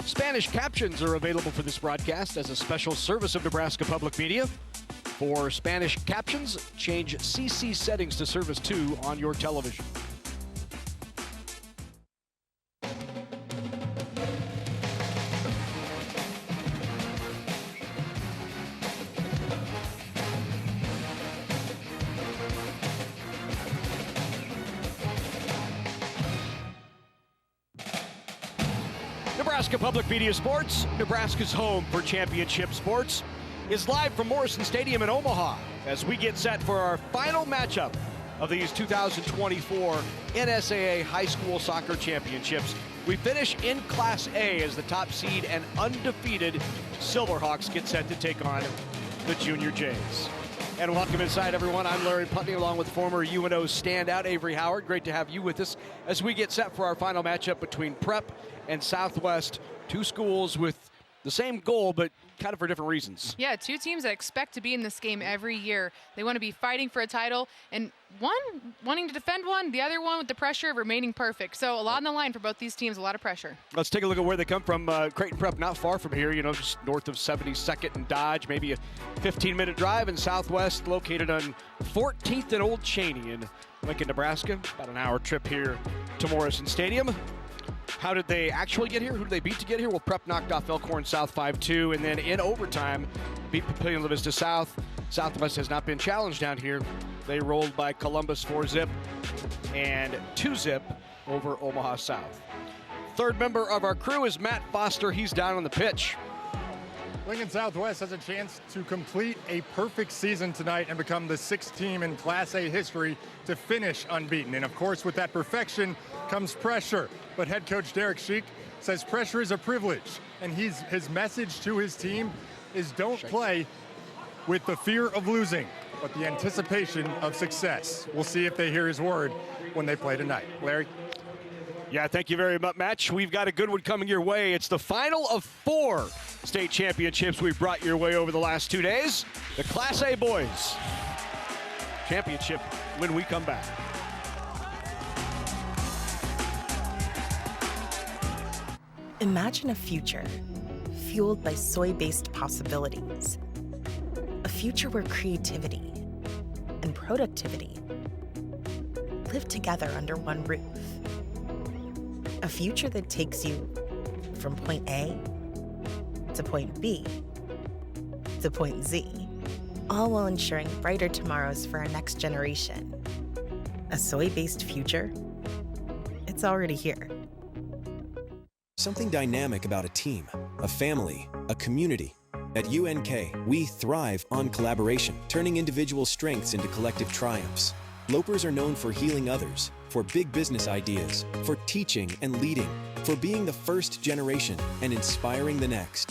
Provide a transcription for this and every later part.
Spanish captions are available for this broadcast as a special service of Nebraska Public Media. For Spanish captions, change CC settings to Service 2 on your television. Nebraska Public Media Sports, Nebraska's home for championship sports, is live from Morrison Stadium in Omaha as we get set for our final matchup of these 2024 NSAA High School Soccer Championships. We finish in Class A as the top seed and undefeated Silverhawks get set to take on the Junior Jays. And welcome inside, everyone. I'm Larry Putney, along with former UNO standout Avery Howard. Great to have you with us as we get set for our final matchup between Prep and Southwest, two schools with the same goal, but kind of for different reasons. Yeah, two teams that expect to be in this game every year. They want to be fighting for a title, and one wanting to defend one, the other one with the pressure of remaining perfect. So a lot on the line for both these teams, a lot of pressure. Let's take a look at where they come from. Creighton Prep not far from here, just north of 72nd and Dodge, maybe a 15-minute drive, and Southwest located on 14th and Old Cheney in Lincoln, Nebraska. About an hour trip here to Morrison Stadium. How did they actually get here? Who did they beat to get here? Well, Prep knocked off Elkhorn South 5-2, and then in overtime, beat Papillion La Vista South. Southwest has not been challenged down here. They rolled by Columbus 4-0 and 2-0 over Omaha South. Third member of our crew is Matt Foster. He's down on the pitch. Lincoln Southwest has a chance to complete a perfect season tonight and become the sixth team in Class A history to finish unbeaten. And of course, with that perfection comes pressure. But head coach Derek Sheik says pressure is a privilege. And his message to his team is don't play with the fear of losing, but the anticipation of success. We'll see if they hear his word when they play tonight. Larry? Yeah, thank you very much. We've got a good one coming your way. It's the final of 4 state championships we've brought your way over the last 2 days. The Class A boys championship when we come back. Imagine a future fueled by soy-based possibilities. A future where creativity and productivity live together under one roof. A future that takes you from point A to point B to point Z, all while ensuring brighter tomorrows for our next generation. A soy-based future? It's already here. Something dynamic about a team, a family, a community. At UNK, we thrive on collaboration, turning individual strengths into collective triumphs. Lopers are known for healing others, for big business ideas, for teaching and leading, for being the first generation and inspiring the next.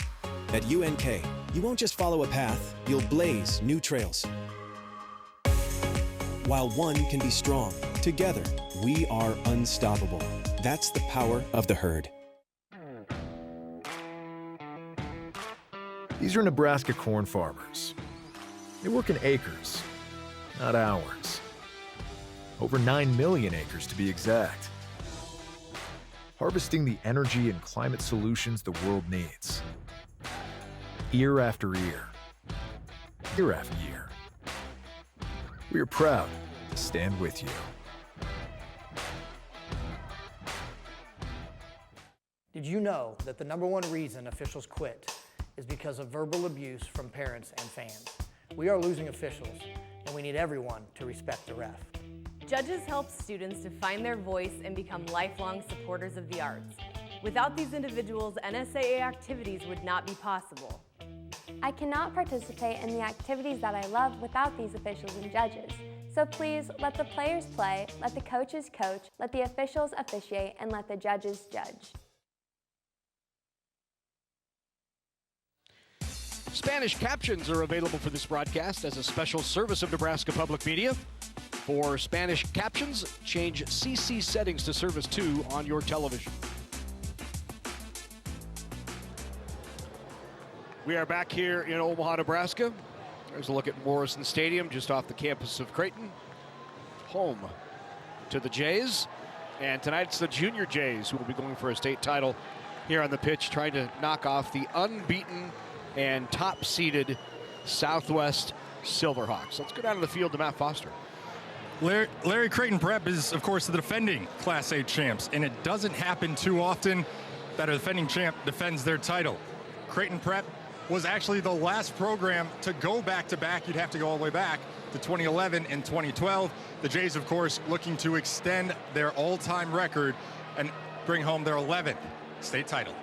At UNK, you won't just follow a path, you'll blaze new trails. While one can be strong, together, we are unstoppable. That's the power of the herd. These are Nebraska corn farmers. They work in acres, not hours. Over 9 million acres to be exact. Harvesting the energy and climate solutions the world needs. Year after year. Year after year. We are proud to stand with you. Did you know that the #1 reason officials quit is because of verbal abuse from parents and fans? We are losing officials, and we need everyone to respect the ref. Judges help students to find their voice and become lifelong supporters of the arts. Without these individuals, NSAA activities would not be possible. I cannot participate in the activities that I love without these officials and judges. So please, let the players play, let the coaches coach, let the officials officiate, and let the judges judge. Spanish captions are available for this broadcast as a special service of Nebraska Public Media. For Spanish captions, change CC settings to Service 2 on your television. We are back here in Omaha, Nebraska. There's a look at Morrison Stadium, just off the campus of Creighton. Home to the Jays. And tonight it's the Junior Jays who will be going for a state title here on the pitch, trying to knock off the unbeaten and top-seeded Southwest Silverhawks. Let's go down to the field to Matt Foster. Larry, Creighton Prep is, of course, the defending Class A champs, and it doesn't happen too often that a defending champ defends their title. Creighton Prep was actually the last program to go back-to-back. You'd have to go all the way back to 2011 and 2012. The Jays, of course, looking to extend their all-time record and bring home their 11th state title.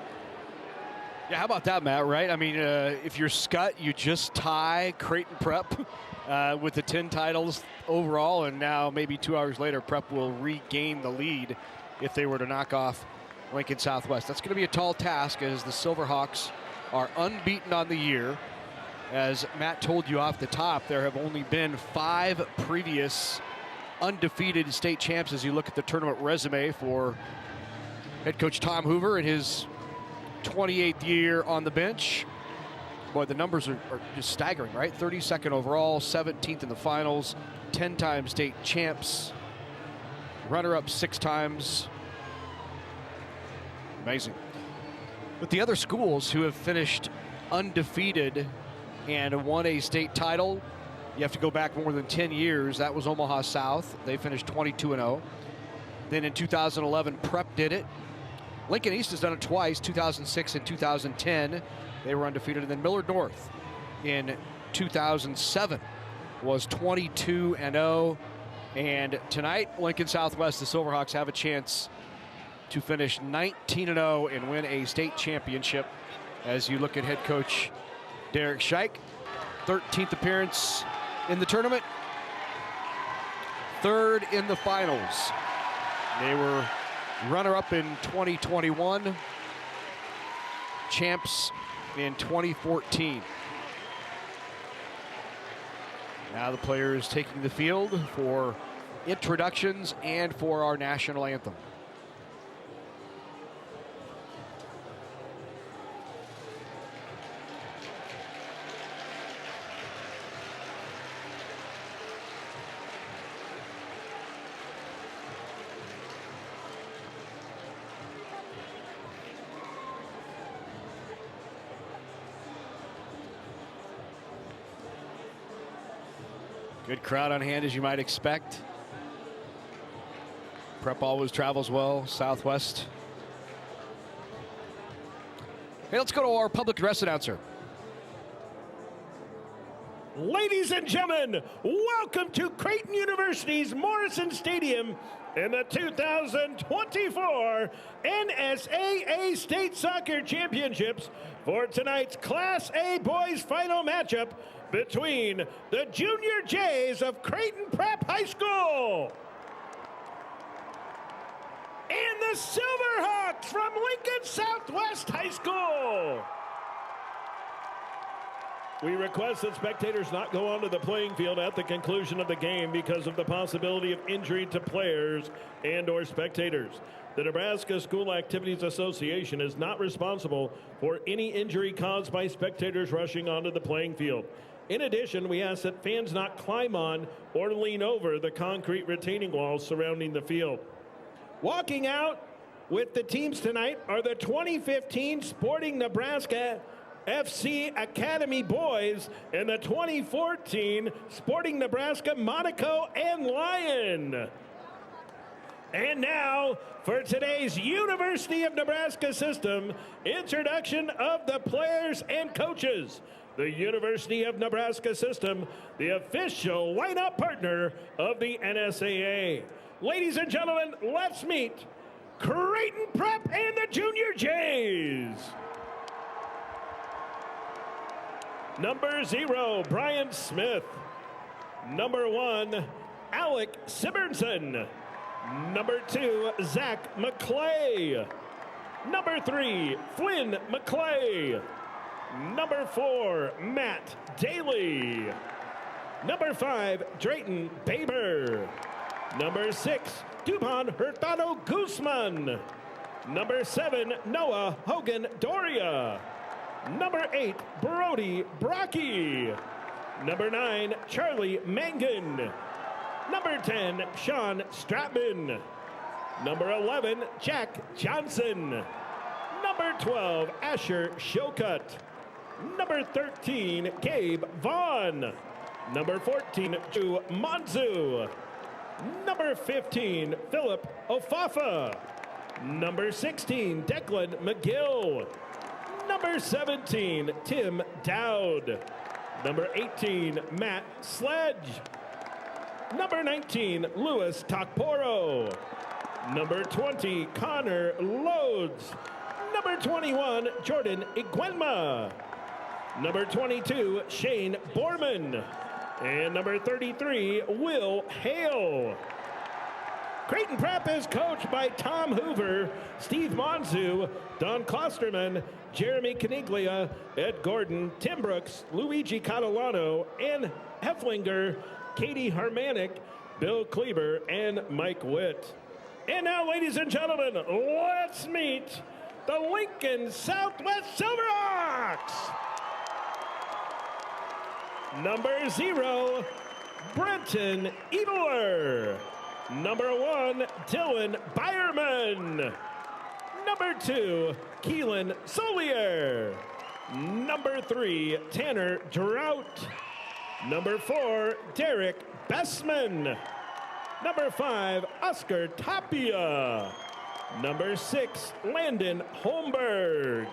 Yeah, how about that, Matt, right? I mean, if you're Scott, you just tie Creighton Prep with the 10 titles overall, and now maybe 2 hours later, Prep will regain the lead if they were to knock off Lincoln Southwest. That's going to be a tall task, as the Silverhawks are unbeaten on the year. As Matt told you off the top, there have only been 5 previous undefeated state champs as you look at the tournament resume for head coach Tom Hoover in his 28th year on the bench. Boy, the numbers are just staggering, right? 32nd overall, 17th in the finals, 10-time state champs, runner-up 6 times. Amazing. But the other schools who have finished undefeated and won a state title, you have to go back more than 10 years. That was Omaha South. They finished 22-0. Then in 2011, Prep did it. Lincoln East has done it twice, 2006 and 2010. They were undefeated. And then Millard North in 2007 was 22-0. And tonight, Lincoln Southwest, the Silverhawks have a chance to finish 19-0 and win a state championship. As you look at head coach Derek Scheich, 13th appearance in the tournament, 3rd in the finals. They were runner-up in 2021, champs in 2014. Now the players taking the field for introductions and for our national anthem. Good crowd on hand, as you might expect. Prep always travels well, Southwest. Hey, let's go to our public address announcer. Ladies and gentlemen, welcome to Creighton University's Morrison Stadium in the 2024 NSAA State Soccer Championships for tonight's Class A boys final matchup between the Junior Jays of Creighton Prep High School and the Silverhawks from Lincoln Southwest High School. We request that spectators not go onto the playing field at the conclusion of the game because of the possibility of injury to players and/or spectators. The Nebraska School Activities Association is not responsible for any injury caused by spectators rushing onto the playing field. In addition, we ask that fans not climb on or lean over the concrete retaining walls surrounding the field. Walking out with the teams tonight are the 2015 Sporting Nebraska FC Academy boys and the 2014 Sporting Nebraska Monaco and Lion. And now for today's University of Nebraska system, introduction of the players and coaches. The University of Nebraska system, the official lineup partner of the NSAA. Ladies and gentlemen, let's meet Creighton Prep and the Junior Jays. Number 0, Brian Smith. Number 1, Alec Sibernson. Number 2, Zach McClay. Number 3, Flynn McClay. Number 4, Matt Daly. Number 5, Drayton Baber. Number 6, Dubon Hurtado Guzman. Number 7, Noah Hogan Doria. Number 8, Brody Brocky. Number 9, Charlie Mangan. Number 10, Sean Stratman. Number 11, Jack Johnson. Number 12, Asher Shokut. Number 13, Gabe Vaughn. Number 14, Drew Monzu. Number 15, Philip Ofafa. Number 16, Declan McGill. Number 17, Tim Dowd. Number 18, Matt Sledge. Number 19, Louis Takporo. Number 20, Connor Loads. Number 21, Jordan Iguenma. Number 22, Shane Borman. And number 33, Will Hale. Creighton Prep is coached by Tom Hoover, Steve Monzu, Don Klosterman, Jeremy Caniglia, Ed Gordon, Tim Brooks, Luigi Catalano, Ann Hefflinger, Katie Harmanic, Bill Kleber, and Mike Witt. And now, ladies and gentlemen, let's meet the Lincoln Southwest Silverhawks. Number 0, Brenton Ebeler. Number 1, Dylan Byerman. Number 2, Keelan Solier. Number 3, Tanner Drought. Number 4, Derek Bessman. Number 5, Oscar Tapia. Number 6, Landon Holmberg.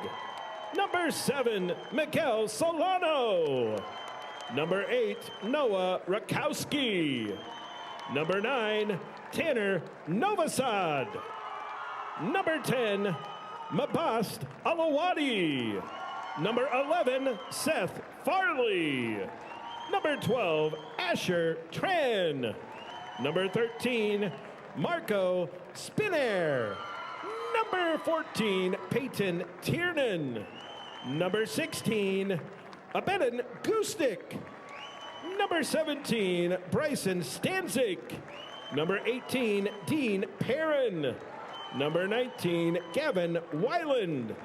Number 7, Miguel Solano. Number 8, Noah Rakowski. Number 9, Tanner Novosad. Number 10, Mabast Alawadi. Number 11, Seth Farley. Number 12, Asher Tran. Number 13, Marco Spinair. Number 14, Peyton Tiernan. Number 16, Abedan Gustick. Number 17, Bryson Stanzik. Number 18, Dean Perrin. Number 19, Gavin Weiland.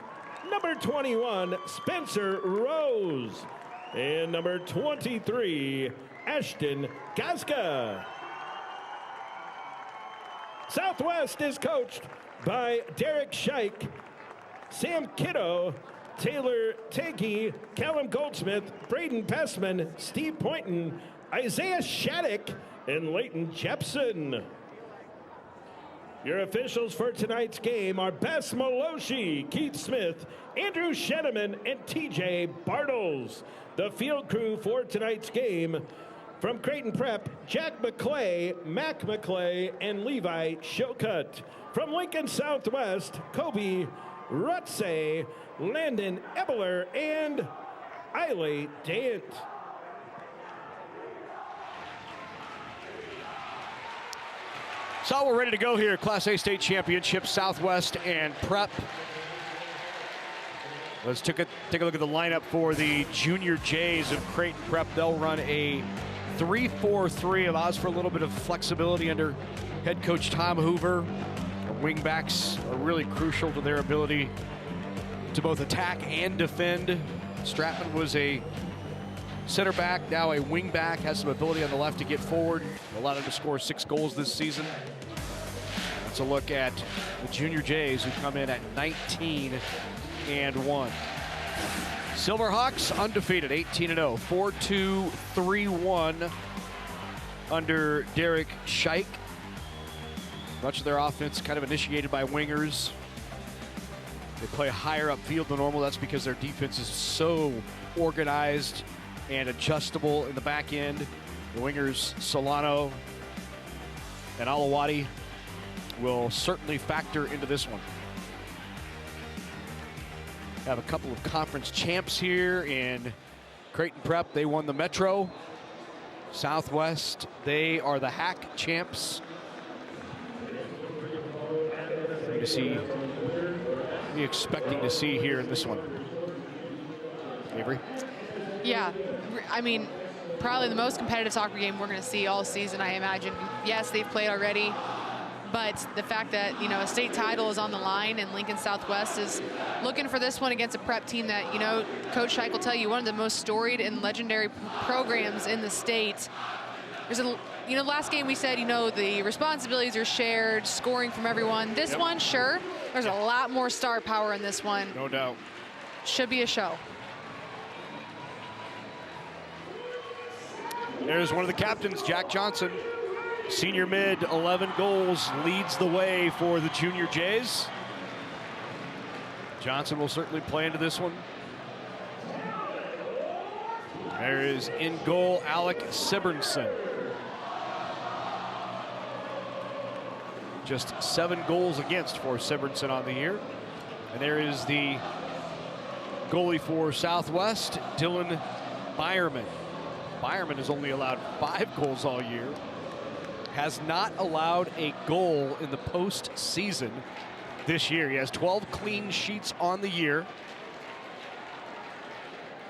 Number 21, Spencer Rose. And number 23, Ashton Gazka. Southwest is coached by Derek Scheich, Sam Kiddo, Taylor Teggy, Callum Goldsmith, Braden Pessman, Steve Poynton, Isaiah Shattuck, and Leighton Jepson. Your officials for tonight's game are Bess Maloshi, Keith Smith, Andrew Sheneman, and TJ Bartles. The field crew for tonight's game from Creighton Prep, Jack McClay, Mac McClay, and Levi Shokut. From Lincoln Southwest, Kobe Rutze, Landon Ebeler, and Eiley Dant. So we're ready to go here. Class A state championship, Southwest and Prep. Let's take a look at the lineup for the Junior Jays of Creighton Prep. They'll run a 3-4-3, allows for a little bit of flexibility under head coach Tom Hoover. The wingbacks are really crucial to their ability to both attack and defend. Stratman was a center back, now a wing back, has some ability on the left to get forward. Allowed him to score 6 goals this season. Let's a look at the Junior Jays, who come in at 19-1. Silverhawks undefeated, 18-0, 4-2-3-1 under Derek Scheich. Much of their offense kind of initiated by wingers. They play higher upfield than normal. That's because their defense is so organized and adjustable in the back end. The wingers, Solano and Alawadi, will certainly factor into this one. Have a couple of conference champs here in Creighton Prep. They won the Metro. Southwest, they are the HAC champs. You see, be expecting to see here in this one. Avery? Yeah, I mean, probably the most competitive soccer game we're going to see all season, I imagine. Yes, they've played already, but the fact that, you know, a state title is on the line and Lincoln Southwest is looking for this one against a prep team that, you know, Coach Scheich will tell you, one of the most storied and legendary programs in the state. There's a, you know, last game we said, you know, the responsibilities are shared, scoring from everyone. This one, sure, There's a lot more star power in this one. No doubt. Should be a show. There's one of the captains, Jack Johnson. Senior mid, 11 goals, leads the way for the Junior Jays. Johnson will certainly play into this one. There is in goal, Alec Sibernson. Just 7 goals against for Sibernson on the year. And there is the goalie for Southwest, Dylan Byerman. Byerman has only allowed 5 goals all year. Has not allowed a goal in the postseason this year. He has 12 clean sheets on the year.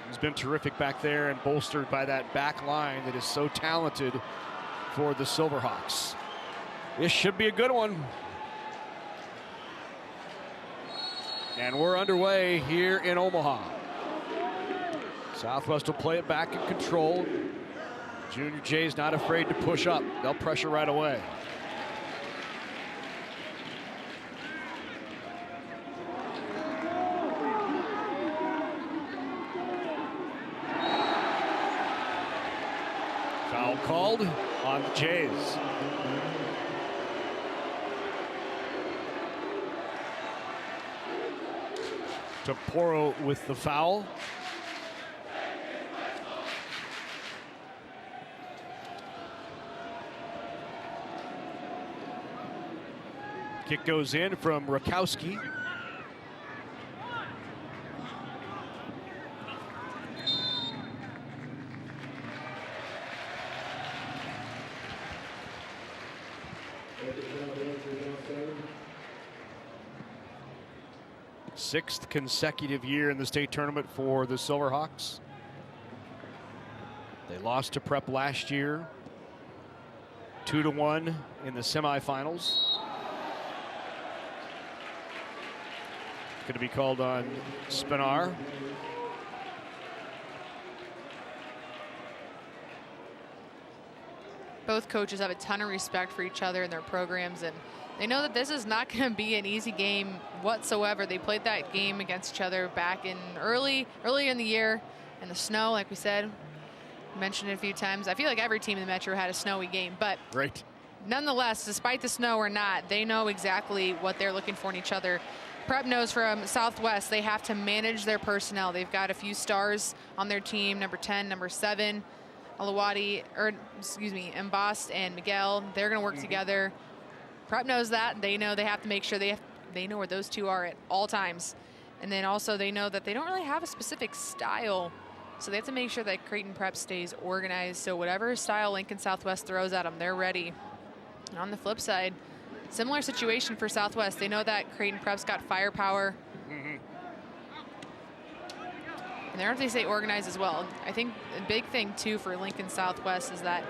He's been terrific back there and bolstered by that back line that is so talented for the Silverhawks. This should be a good one. And we're underway here in Omaha. Southwest will play it back in control. Junior Jay's not afraid to push up. They'll pressure right away. Foul called on the Jays. Toporo with the foul. Kick goes in from Rakowski. Sixth consecutive year in the state tournament for the Silverhawks. They lost to Prep last year, 2-1 in the semifinals. Going to be called on Spinar. Both coaches have a ton of respect for each other and their programs, and they know that this is not going to be an easy game whatsoever. They played that game against each other back in earlier in the year in the snow, like we said. Mentioned it a few times. I feel like every team in the Metro had a snowy game, but right. Nonetheless, despite the snow or not, they know exactly what they're looking for in each other. Prep knows from Southwest they have to manage their personnel. They've got a few stars on their team, number 10, number 7, Embossed and Miguel. They're going to work together. Prep knows that. They know they have to make sure they know where those two are at all times. And then also they know that they don't really have a specific style. So they have to make sure that Creighton Prep stays organized. So whatever style Lincoln Southwest throws at them, they're ready. And on the flip side, similar situation for Southwest. They know that Creighton Prep's got firepower. And they have to stay organized as well. I think the big thing too for Lincoln Southwest is that,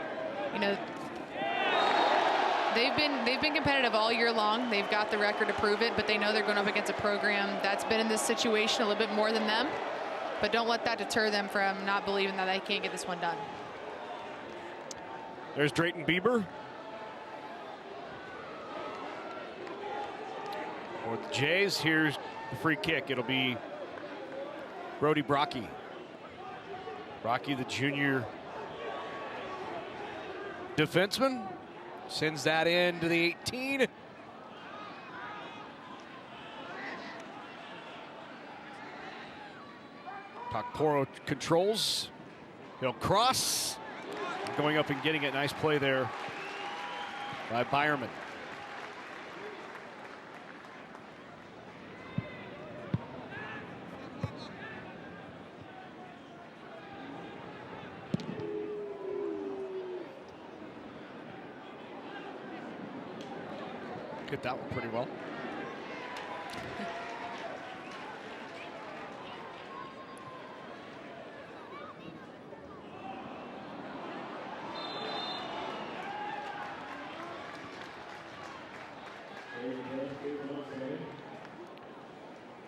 they've been competitive all year long. They've got the record to prove it, but they know they're going up against a program that's been in this situation a little bit more than them. But don't let that deter them from not believing that they can't get this one done. There's Drayton Bieber. For the Jays, here's the free kick. It'll be Brody Brocky. Brocky, the junior defenseman, sends that in to the 18. Takporo controls. He'll cross. Going up and getting it. Nice play there by Byerman. Hit that one pretty well.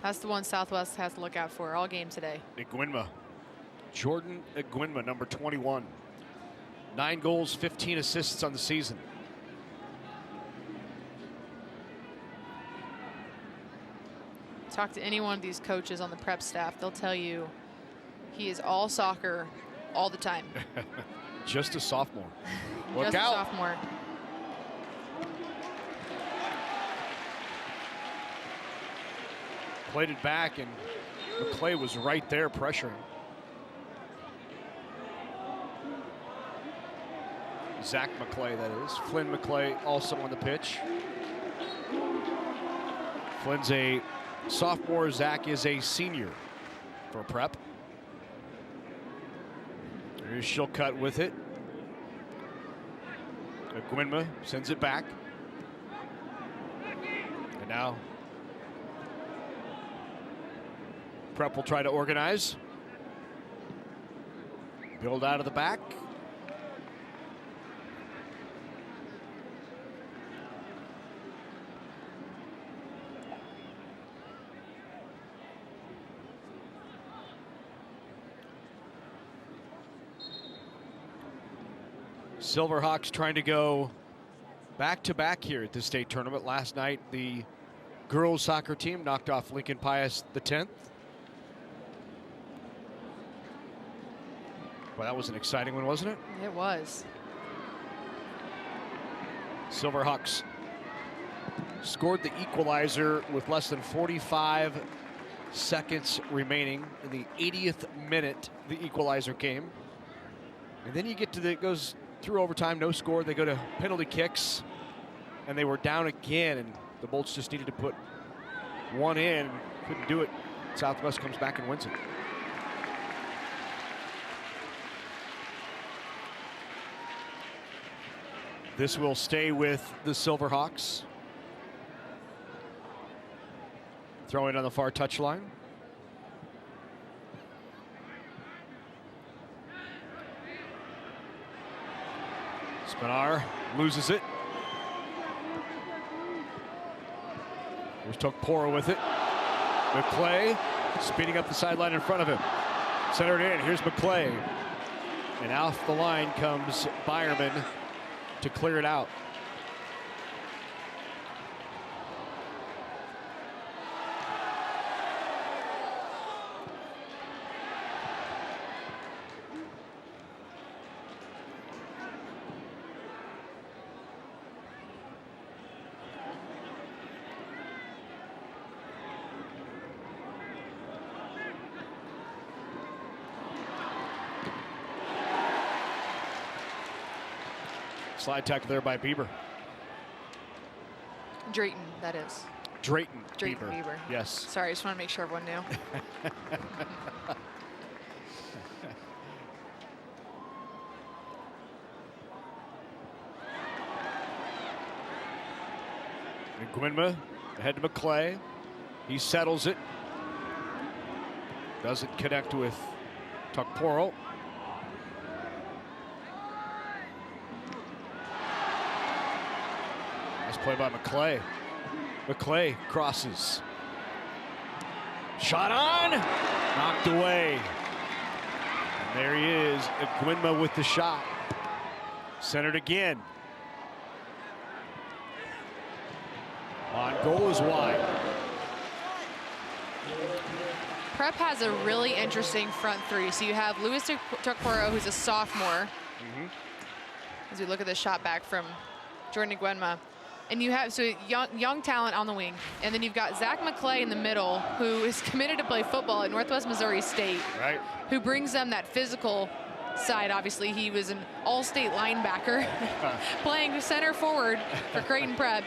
That's the one Southwest has to look out for all game today. Iguinma. Jordan Iguinma, number 21. 9 goals, 15 assists on the season. Talk to any one of these coaches on the prep staff. They'll tell you he is all soccer all the time. Just a sophomore. Look Just out. a sophomore. Played it back, and McClay was right there pressuring. Zach McClay, that is. Flynn McClay also on the pitch. Flynn's a sophomore. Zach is a senior for prep. Here's Shilcutt with it. Gwynma sends it back. And now prep will try to organize. Build out of the back. Silverhawks trying to go back-to-back here at the state tournament. Last night, the girls soccer team knocked off Lincoln Pius X. Well, that was an exciting one, wasn't it? It was. Silverhawks scored the equalizer with less than 45 seconds remaining. In the 80th minute, the equalizer came. And then you get to the, it goes through overtime, no score. They go to penalty kicks, and they were down again, and the Bolts just needed to put one in. Couldn't do it. Southwest comes back and wins it. This will stay with the Silverhawks. Throw it on the far touchline. Spinar loses it. Here's Tokpora with it. McClay speeding up the sideline in front of him. Centered in. Here's McClay. And off the line comes Byerman to clear it out. Slide tackle there by Bieber. Drayton, that is. Drayton Bieber. Yes. Sorry, I just want to make sure everyone knew. And Gwynma ahead to McClay. He settles it. Doesn't connect with Tokporo. Play by McClay. McClay crosses. Shot on. Knocked away. And there he is. Gwynma with the shot. Centered again. On goal is wide. Prep has a really interesting front three. So you have Luis Tokporo, who's a sophomore. As we look at the shot back from Jordan Gwynma. And you have young talent on the wing. And then you've got Zach McClay in the middle, who is committed to play football at Northwest Missouri State. Right. Who brings them that physical side. Obviously, he was an all-state linebacker playing center forward for Creighton Prep.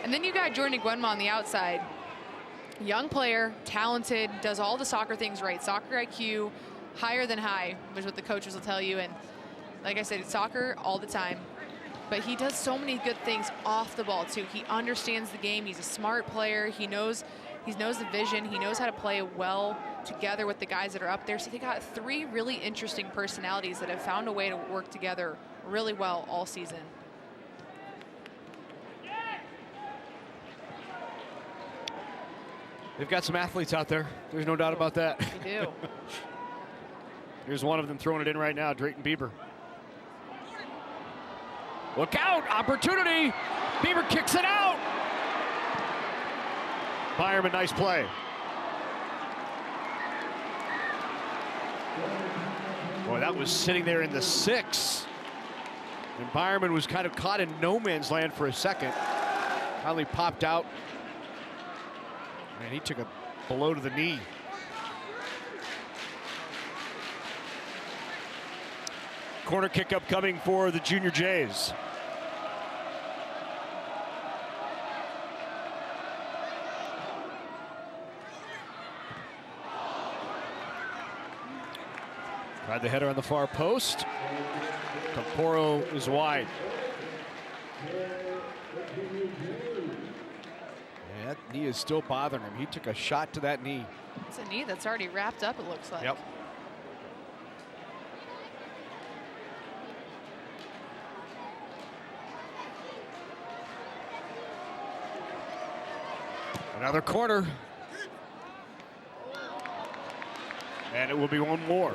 And then you got Jordan Gwynma on the outside. Young player, talented, does all the soccer things right. Soccer IQ, higher than high, which is what the coaches will tell you. And like I said, it's soccer all the time. But he does so many good things off the ball, too. He understands the game. He's a smart player. He knows the vision. He knows how to play well together with the guys that are up there. So they got three really interesting personalities that have found a way to work together really well all season. They've got some athletes out there. There's no doubt about that. They do. Here's one of them throwing it in right now, Drayton Bieber. Look out, opportunity. Bieber kicks it out. Byerman, nice play. Boy, that was sitting there in the 6. And Byerman was kind of caught in no man's land for a second. Finally popped out. And he took a blow to the knee. Corner kick upcoming for the Junior Jays. Tried the header on the far post. Camporo is wide. And that knee is still bothering him. He took a shot to that knee. It's a knee that's already wrapped up, it looks like. Yep. Another corner. And it will be one more.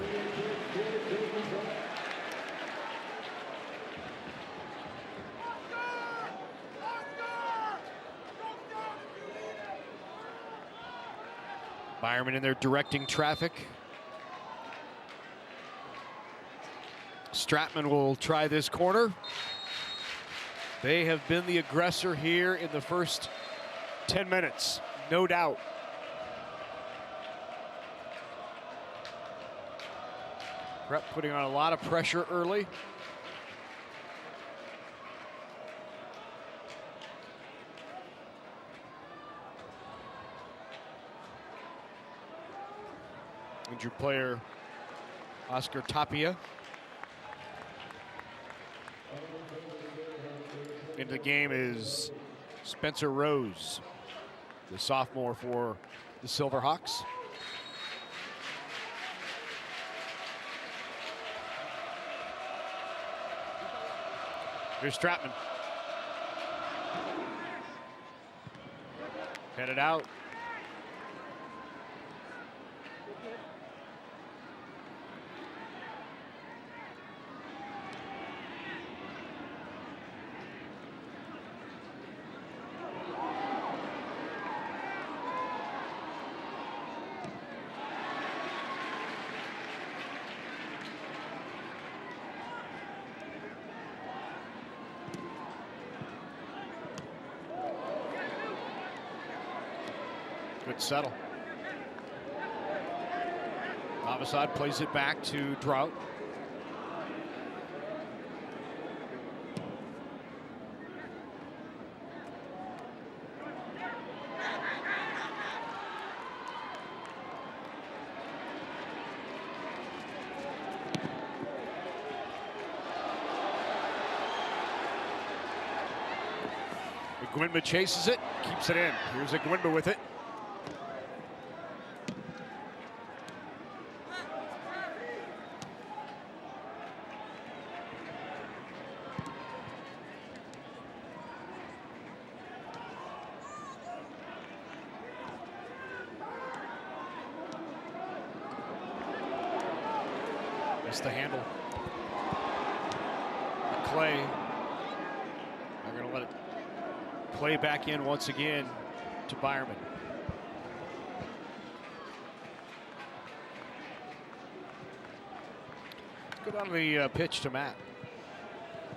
Byerman in there directing traffic. Stratman will try this corner. They have been the aggressor here in the first 10 minutes, no doubt. Prep putting on a lot of pressure early. Injured player Oscar Tapia. Into the game is Spencer Rose, the sophomore for the Silverhawks. Here's Stratman. Headed out. Good settle. Avasad plays it back to Drought. Gwinba chases it, keeps it in. Here's a Gwinba with it. Missed the handle. Clay. They're going to let it play back in once again to Byerman. Let's go down to the pitch to Matt.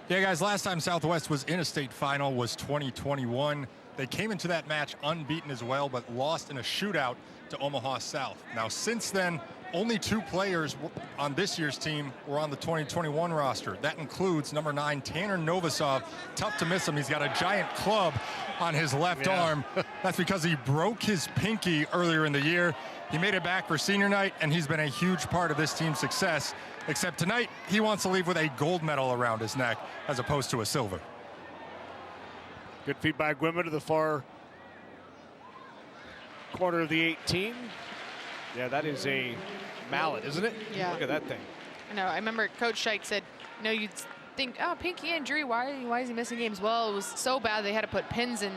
Yeah, guys, last time Southwest was in a state final was 2021. They came into that match unbeaten as well, but lost in a shootout to Omaha South. Now, since then, only 2 players on this year's team were on the 2021 roster. That includes number 9, Tanner Novosov. Tough to miss him. He's got a giant club on his left arm. That's because he broke his pinky earlier in the year. He made it back for senior night, and he's been a huge part of this team's success. Except tonight, he wants to leave with a gold medal around his neck as opposed to a silver. Good feed by Gwinba to the far corner of the 18. Yeah, that is a mallet, isn't it? Yeah. Look at that thing. I know. I remember Coach Scheich said, you know, you'd think, oh, pinky injury, why is he missing games? Well, it was so bad they had to put pins and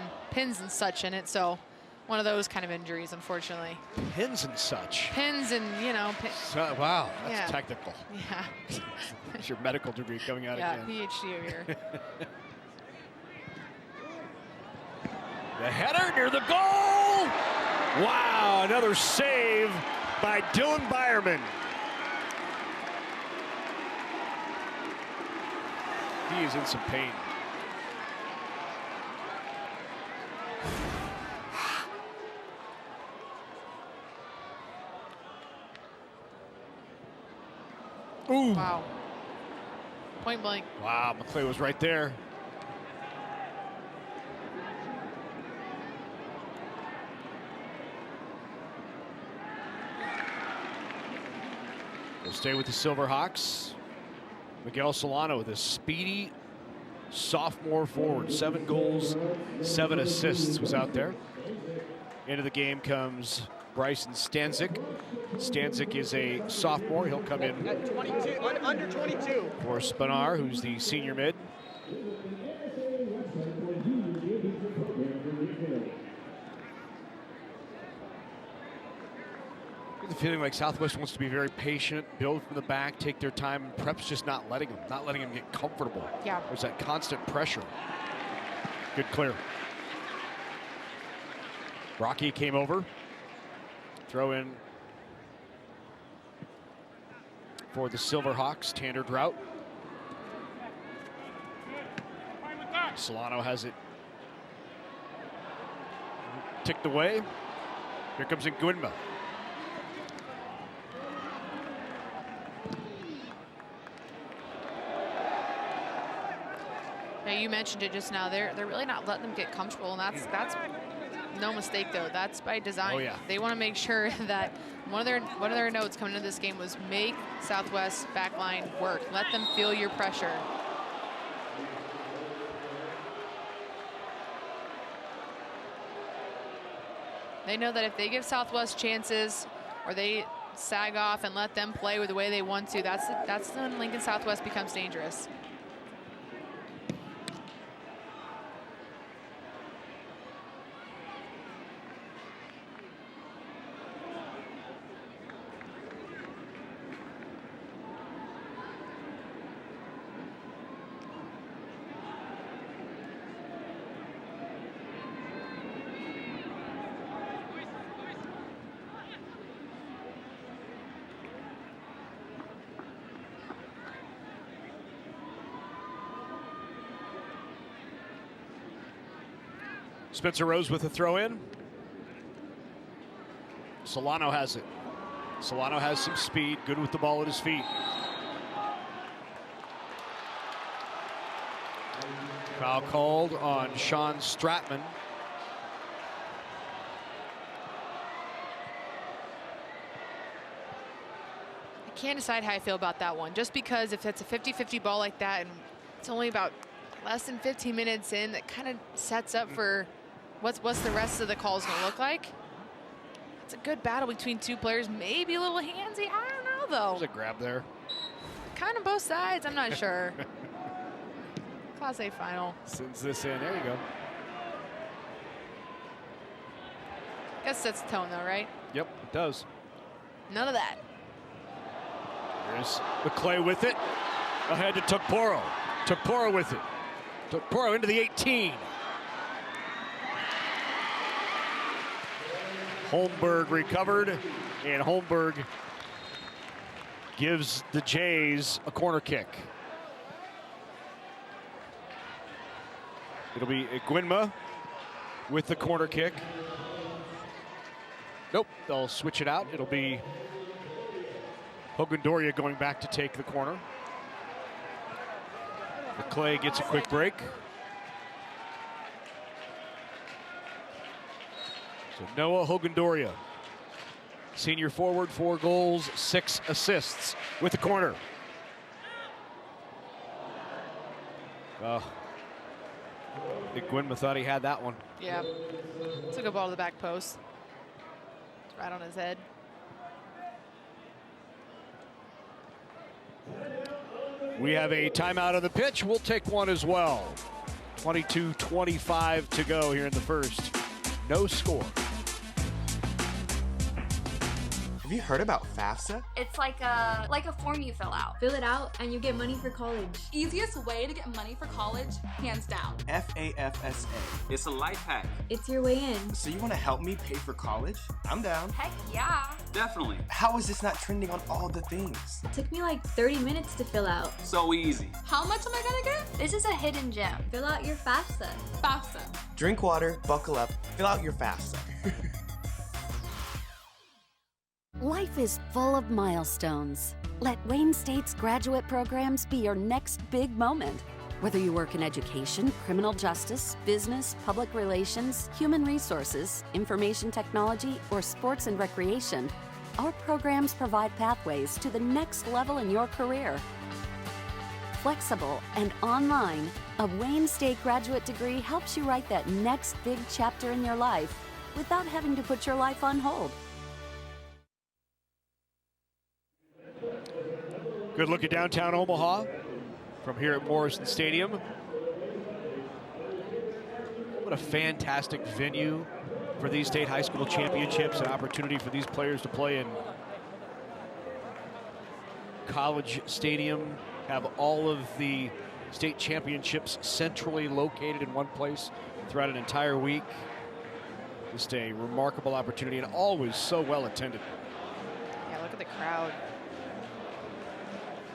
such in it. So one of those kind of injuries, unfortunately. Pins and such. Pins and, you know. Wow, that's technical. Yeah. That's your medical degree coming out again. Yeah, PhD over here. The header near the goal. Wow, another save by Dylan Byerman. He is in some pain. Ooh. Wow. Point blank. Wow, McClay was right there. We'll stay with the Silverhawks. Miguel Solano with a speedy sophomore forward. 7 goals, 7 assists was out there. Into the game comes Bryson Stanzik. Stanzik is a sophomore. He'll come in at 22, under 22. For Spanar, who's the senior mid. I get the feeling like Southwest wants to be very patient, build from the back, take their time, and Prep's just not letting them get comfortable. Yeah. There's that constant pressure. Good clear. Rocky came over. Throw in for the Silverhawks, Tanner Drought. Solano has it ticked away. Here comes Nguyenma. Now you mentioned it just now. They're really not letting them get comfortable, and that's no mistake though. That's by design. Oh, yeah. They want to make sure that one of their notes coming into this game was make Southwest backline work. Let them feel your pressure. They know that if they give Southwest chances or they sag off and let them play with the way they want to, that's when Lincoln Southwest becomes dangerous. Spencer Rose with a throw in. Solano has it. Solano has some speed, good with the ball at his feet. Foul called on Sean Stratman. I can't decide how I feel about that one, just because if it's a 50-50 ball like that and it's only about less than 15 minutes in, that kind of sets up for what's the rest of the calls going to look like. It's a good battle between two players, maybe a little handsy. I don't know though. There's a grab there. Kind of both sides, I'm not sure. Class A final. Sends this in, there you go. Guess sets the tone though, right? Yep, it does. None of that. There's McClay with it. Ahead to Tukporo. Tukporo with it. Tukporo into the 18. Holmberg recovered, and Holmberg gives the Jays a corner kick. It'll be Nguyenma with the corner kick. Nope, they'll switch it out. It'll be Hogundoria going back to take the corner. McClay gets a quick break. So Noah Hogundoria, senior forward, 4 goals, 6 assists with the corner. I think Nguyenma thought he had that one. Yeah, took a ball to the back post. It's right on his head. We have a timeout on the pitch. We'll take one as well. 22-25 to go here in the first. No score. Have Have you heard about FAFSA? It's like a form you fill out. Fill it out and you get money for college. Easiest way to get money for college, hands down. FAFSA. It's a life hack. It's your way in. So you want to help me pay for college? I'm down. Heck yeah. Definitely. How is this not trending on all the things? It took me like 30 minutes to fill out. So easy. How much am I gonna get? This is a hidden gem. Fill out your FAFSA. FAFSA. Drink water, buckle up, fill out your FAFSA. Life is full of milestones. Let Wayne State's graduate programs be your next big moment. Whether you work in education, criminal justice, business, public relations, human resources, information technology, or sports and recreation, our programs provide pathways to the next level in your career. Flexible and online, a Wayne State graduate degree helps you write that next big chapter in your life without having to put your life on hold. Good look at downtown Omaha from here at Morrison Stadium. What a fantastic venue for these state high school championships, an opportunity for these players to play in College Stadium, have all of the state championships centrally located in one place throughout an entire week. Just a remarkable opportunity and always so well attended. Yeah, look at the crowd.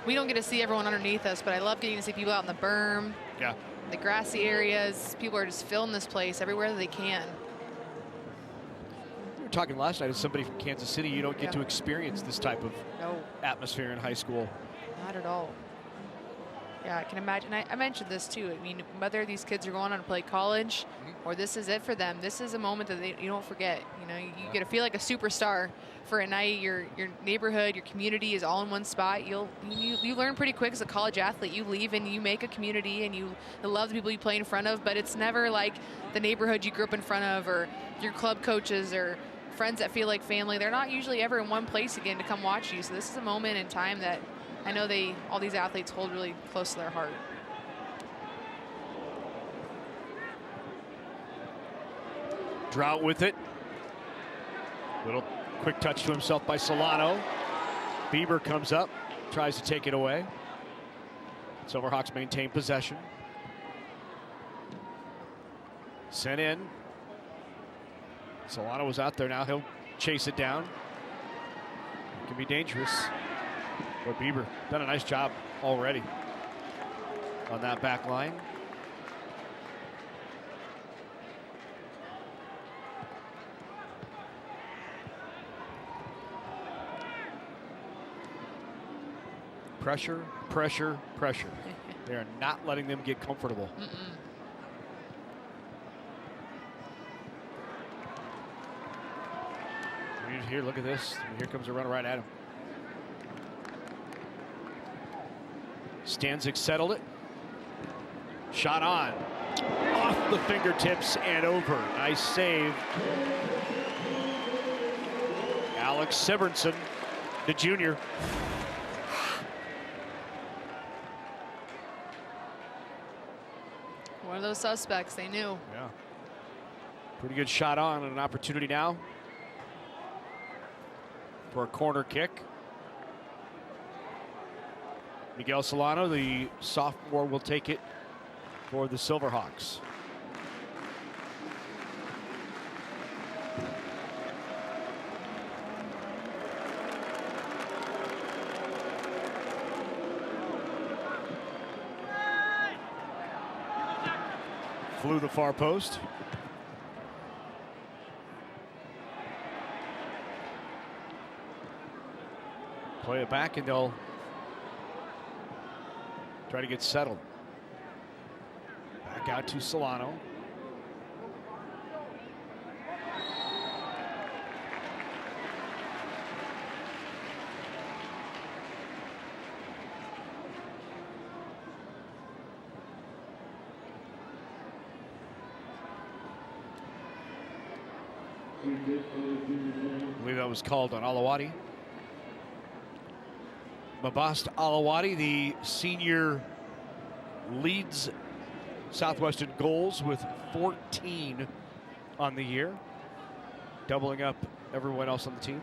We don't get to see everyone underneath us, but I love getting to see people out in the berm, yeah, the grassy areas. People are just filling this place everywhere that they can. We were talking last night with somebody from Kansas City. You don't get to experience this type of No, atmosphere in high school. not at all. Yeah, I can imagine. I mentioned this too. I mean, whether these kids are going on to play college or this is it for them, this is a moment that you don't forget. You know, you get to feel like a superstar for a night. Your neighborhood, your community is all in one spot. You learn pretty quick as a college athlete. You leave and you make a community and you love the people you play in front of, but it's never like the neighborhood you grew up in front of or your club coaches or friends that feel like family. They're not usually ever in one place again to come watch you. So this is a moment in time that I know all these athletes hold really close to their heart. Drought with it. Little quick touch to himself by Solano. Bieber comes up, tries to take it away. Silverhawks maintain possession. Sent in. Solano was out there now. He'll chase it down. It can be dangerous. But Bieber done a nice job already on that back line. Pressure, pressure, pressure. They are not letting them get comfortable. Here, look at this. Here comes a runner right at him. Stanzik settled it. Shot on. Off the fingertips and over. Nice save. Alex Sibernson, the junior. One of those suspects, they knew. Yeah. Pretty good shot on and an opportunity now for a corner kick. Miguel Solano, the sophomore, will take it for the Silverhawks. Flew the far post. Play it back and they'll try to get settled. Back out to Solano. I believe that was called on Alawati. Mabast Alawati, the senior, leads Southwestern goals with 14 on the year, doubling up everyone else on the team.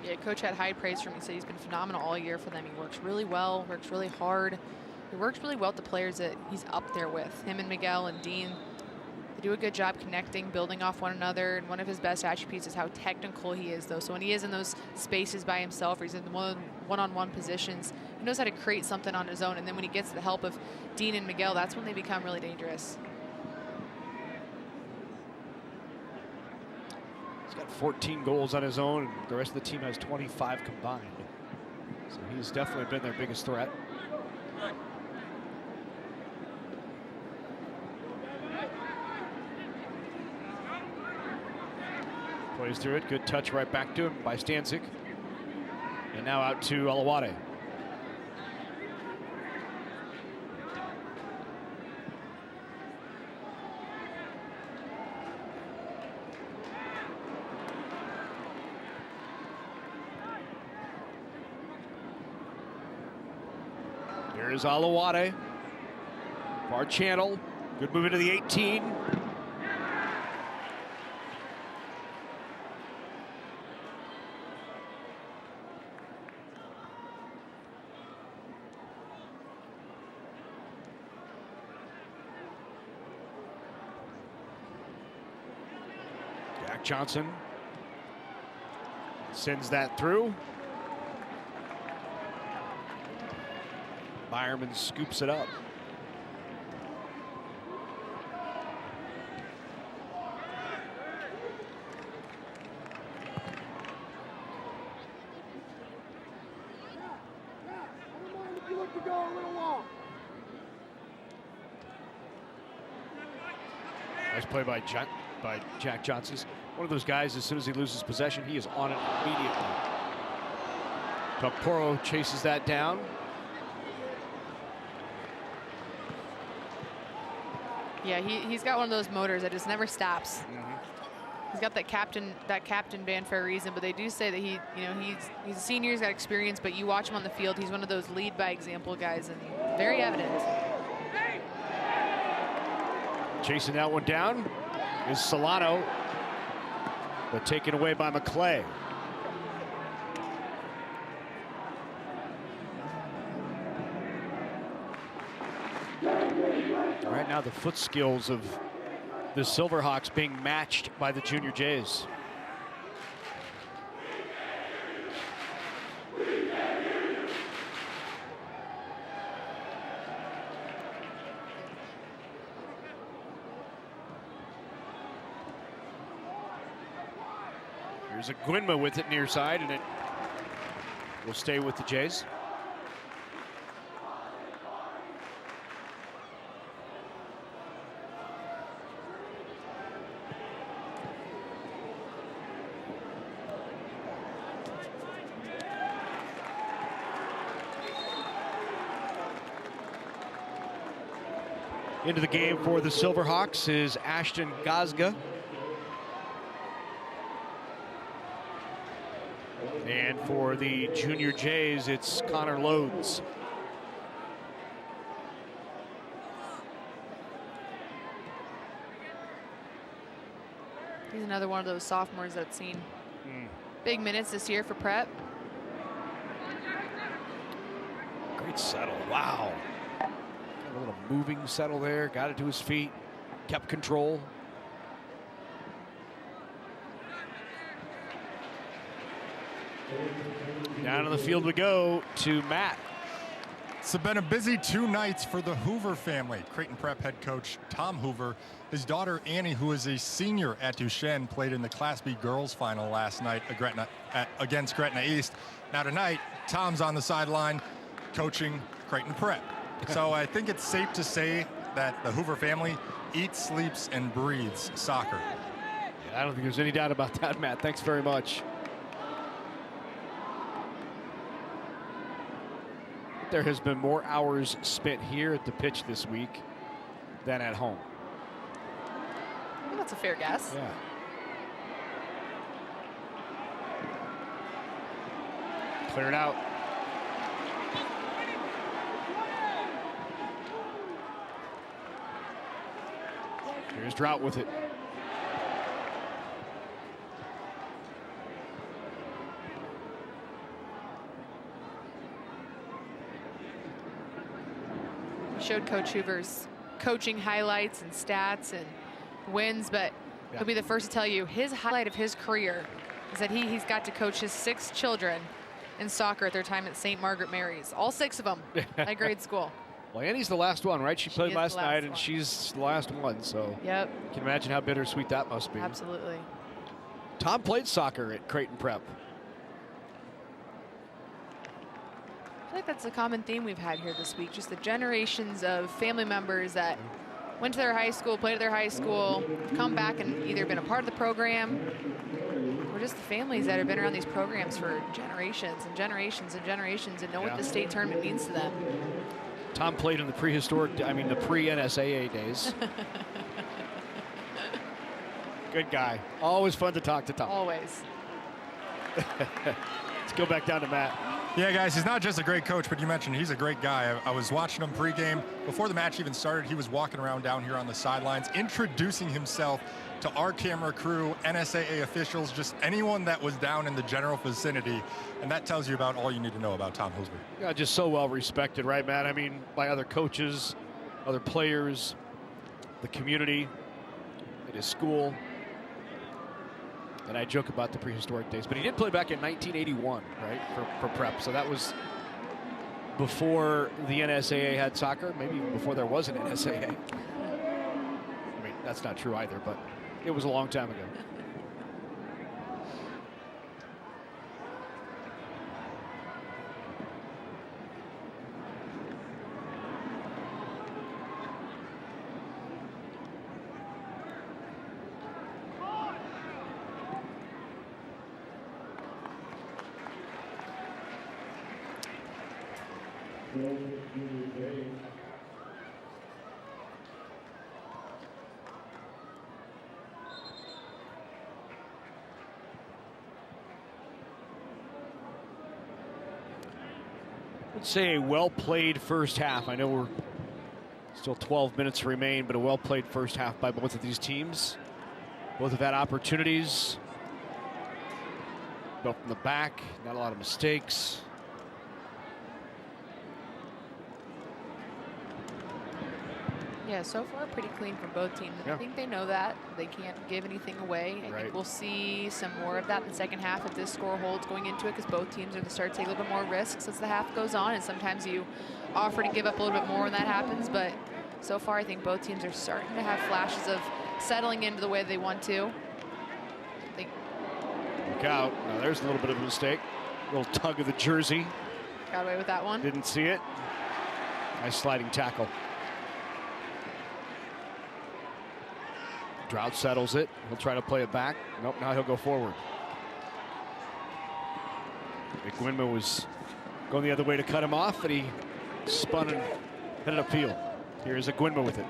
Yeah, Coach had high praise for him. He said he's been phenomenal all year for them. He works really well, works really hard. He works really well with the players that he's up there with. Him and Miguel and Dean, they do a good job connecting, building off one another. And one of his best attributes is how technical he is, though. So when he is in those spaces by himself, or he's in one-on-one positions, he knows how to create something on his own. And then when he gets the help of Dean and Miguel, that's when they become really dangerous. He's got 14 goals on his own. The rest of the team has 25 combined. So he's definitely been their biggest threat. Plays through it. Good touch right back to him by Stanczyk. And now out to Alawade. Here's Alawade. Far channel. Good move into the 18. Jack Johnson sends that through. Byerman scoops it up. Nice play by Jack Johnson. One of those guys, as soon as he loses possession, he is on it immediately. Tokporo chases that down. Yeah, he's got one of those motors that just never stops. He's got that captain band for a reason, but they do say that he's a senior, he's got experience, but you watch him on the field, he's one of those lead by example guys, and very evident. Chasing that one down is Solano, but taken away by McClay. Right now, the foot skills of the Silverhawks being matched by the Junior Jays. Here's a Gwynma with it near side, and it will stay with the Jays. Into the game for the Silverhawks is Ashton Gazga. And for the Junior Jays, it's Connor Loads. He's another one of those sophomores that's seen big minutes this year for prep. Great settle, wow. A little moving settle there, got it to his feet, kept control. Down on the field we go to Matt. It's been a busy 2 nights for the Hoover family. Creighton Prep head coach Tom Hoover, his daughter Annie, who is a senior at Duchesne, played in the Class B girls final last night against Gretna East. Now tonight, Tom's on the sideline coaching Creighton Prep. So I think it's safe to say that the Hoover family eats, sleeps, and breathes soccer. Yeah, I don't think there's any doubt about that, Matt. Thanks very much. There has been more hours spent here at the pitch this week than at home. Well, that's a fair guess. Yeah. Clear it out. Here's Drought with it. showed Coach Hoover's coaching highlights and stats and wins, but he'll be the first to tell you his highlight of his career is that he's got to coach his 6 children in soccer at their time at St. Margaret Mary's. All 6 of them at grade school. Well, Annie's the last one, right? She played is last the last night, and one. she's the last one, so Yep. you can imagine how bittersweet that must be. Absolutely. Tom played soccer at Creighton Prep. I feel like that's a common theme we've had here this week, just the generations of family members that went to their high school, played at their high school, come back and either been a part of the program, or just the families that have been around these programs for generations and generations and generations and know what the state tournament means to them. Tom played in the the pre-NSAA days. Good guy. Always fun to talk to Tom. Always. Let's go back down to Matt. Yeah, guys, he's not just a great coach, but you mentioned he's a great guy. I was watching him pregame. Before the match even started, he was walking around down here on the sidelines, introducing himself to our camera crew, NSAA officials, just anyone that was down in the general vicinity. And that tells you about all you need to know about Tom Hosber. Yeah, just so well respected, right, Matt? I mean, by other coaches, other players, the community, at his school. And I joke about the prehistoric days, but he did play back in 1981, right, for prep. So that was before the NSAA had soccer, maybe even before there was an NSAA. I mean, that's not true either, but it was a long time ago. I'd say a well-played first half. I know we're still 12 minutes remain, but a well-played first half by both of these teams. Both have had opportunities. Both from the back, not a lot of mistakes. Yeah, so far pretty clean for both teams. And I think they know that. They can't give anything away. I think we'll see some more of that in the second half if this score holds going into it, because both teams are going to start to take a little bit more risks as the half goes on. And sometimes you offer to give up a little bit more when that happens. But so far, I think both teams are starting to have flashes of settling into the way they want to. Look out. Now there's a little bit of a mistake. A little tug of the jersey. Got away with that one. Didn't see it. Nice sliding tackle. Drought settles it. He'll try to play it back. Nope, now he'll go forward. McGuinman was going the other way to cut him off, and he spun and headed upfield. Here's McGuinman with it.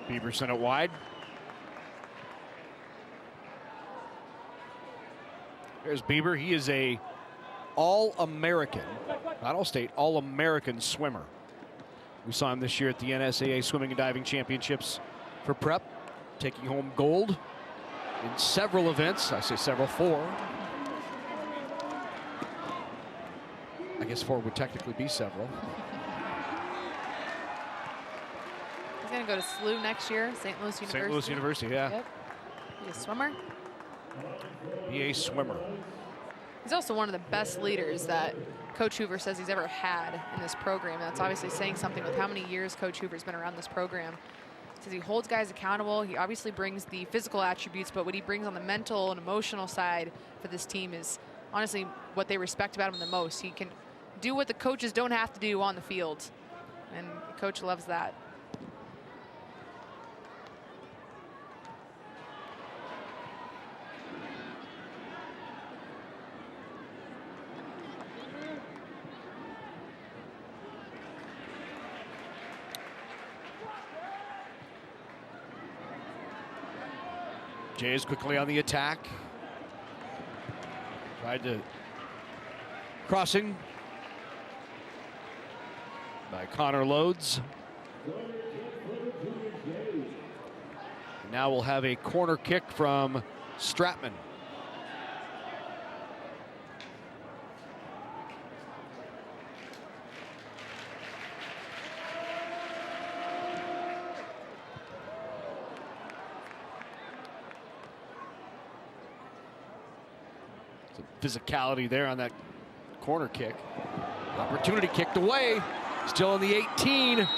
Bieber sent it wide. There's Bieber. He is a All-American, not All-State, All-American swimmer. We saw him this year at the NSAA Swimming and Diving Championships for prep, taking home gold in several events. I say several, 4. I guess 4 would technically be several. He's going to go to SLU next year, St. Louis University. St. Louis University, yeah. Yep. He's a swimmer. Be a swimmer. He's also one of the best leaders that Coach Hoover says he's ever had in this program. That's obviously saying something with how many years Coach Hoover's been around this program. He says he holds guys accountable. He obviously brings the physical attributes, but what he brings on the mental and emotional side for this team is honestly what they respect about him the most. He can do what the coaches don't have to do on the field, and Coach loves that. Jay is quickly on the attack. Tried to crossing by Connor Loads. Now we'll have a corner kick from Stratman. Some physicality there on that corner kick. Opportunity kicked away. Still in the 18.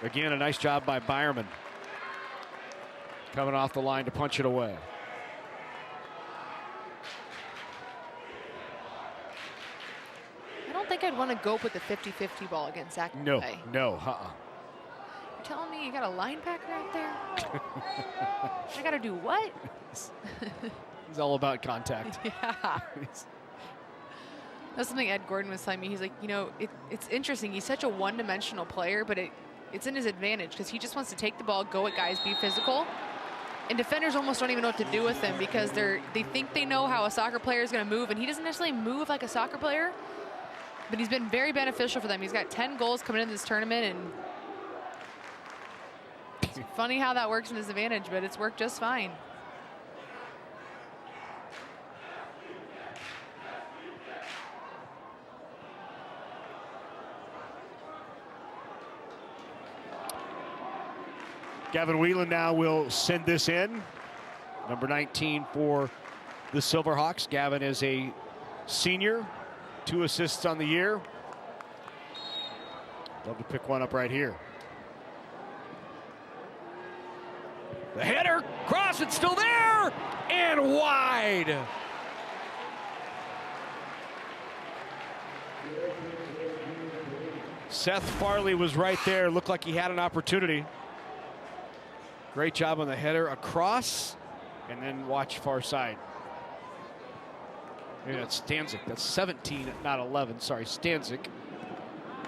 Again, a nice job by Byerman. Coming off the line to punch it away. I don't think I'd want to go with the 50-50 ball against Zach. No, McClay. no, You're telling me you got a linebacker out there? I got to do what? He's all about contact. Yeah. That's something Ed Gordon was telling me. He's like, you know, it's interesting. He's such a one-dimensional player, but it's in his advantage because he just wants to take the ball, go at guys, be physical. And defenders almost don't even know what to do with him because they think they know how a soccer player is going to move, and he doesn't necessarily move like a soccer player, but he's been very beneficial for them. He's got 10 goals coming into this tournament, and it's funny how that works in his advantage, but it's worked just fine. Gavin Whelan now will send this in. Number 19 for the Silverhawks. Gavin is a senior, 2 assists on the year. Love to pick one up right here. The header, cross, it's still there, and wide. Seth Farley was right there, looked like he had an opportunity. Great job on the header across, and then watch far side. Yeah, that's Stanzik. That's 17, not 11. Sorry, Stanzik.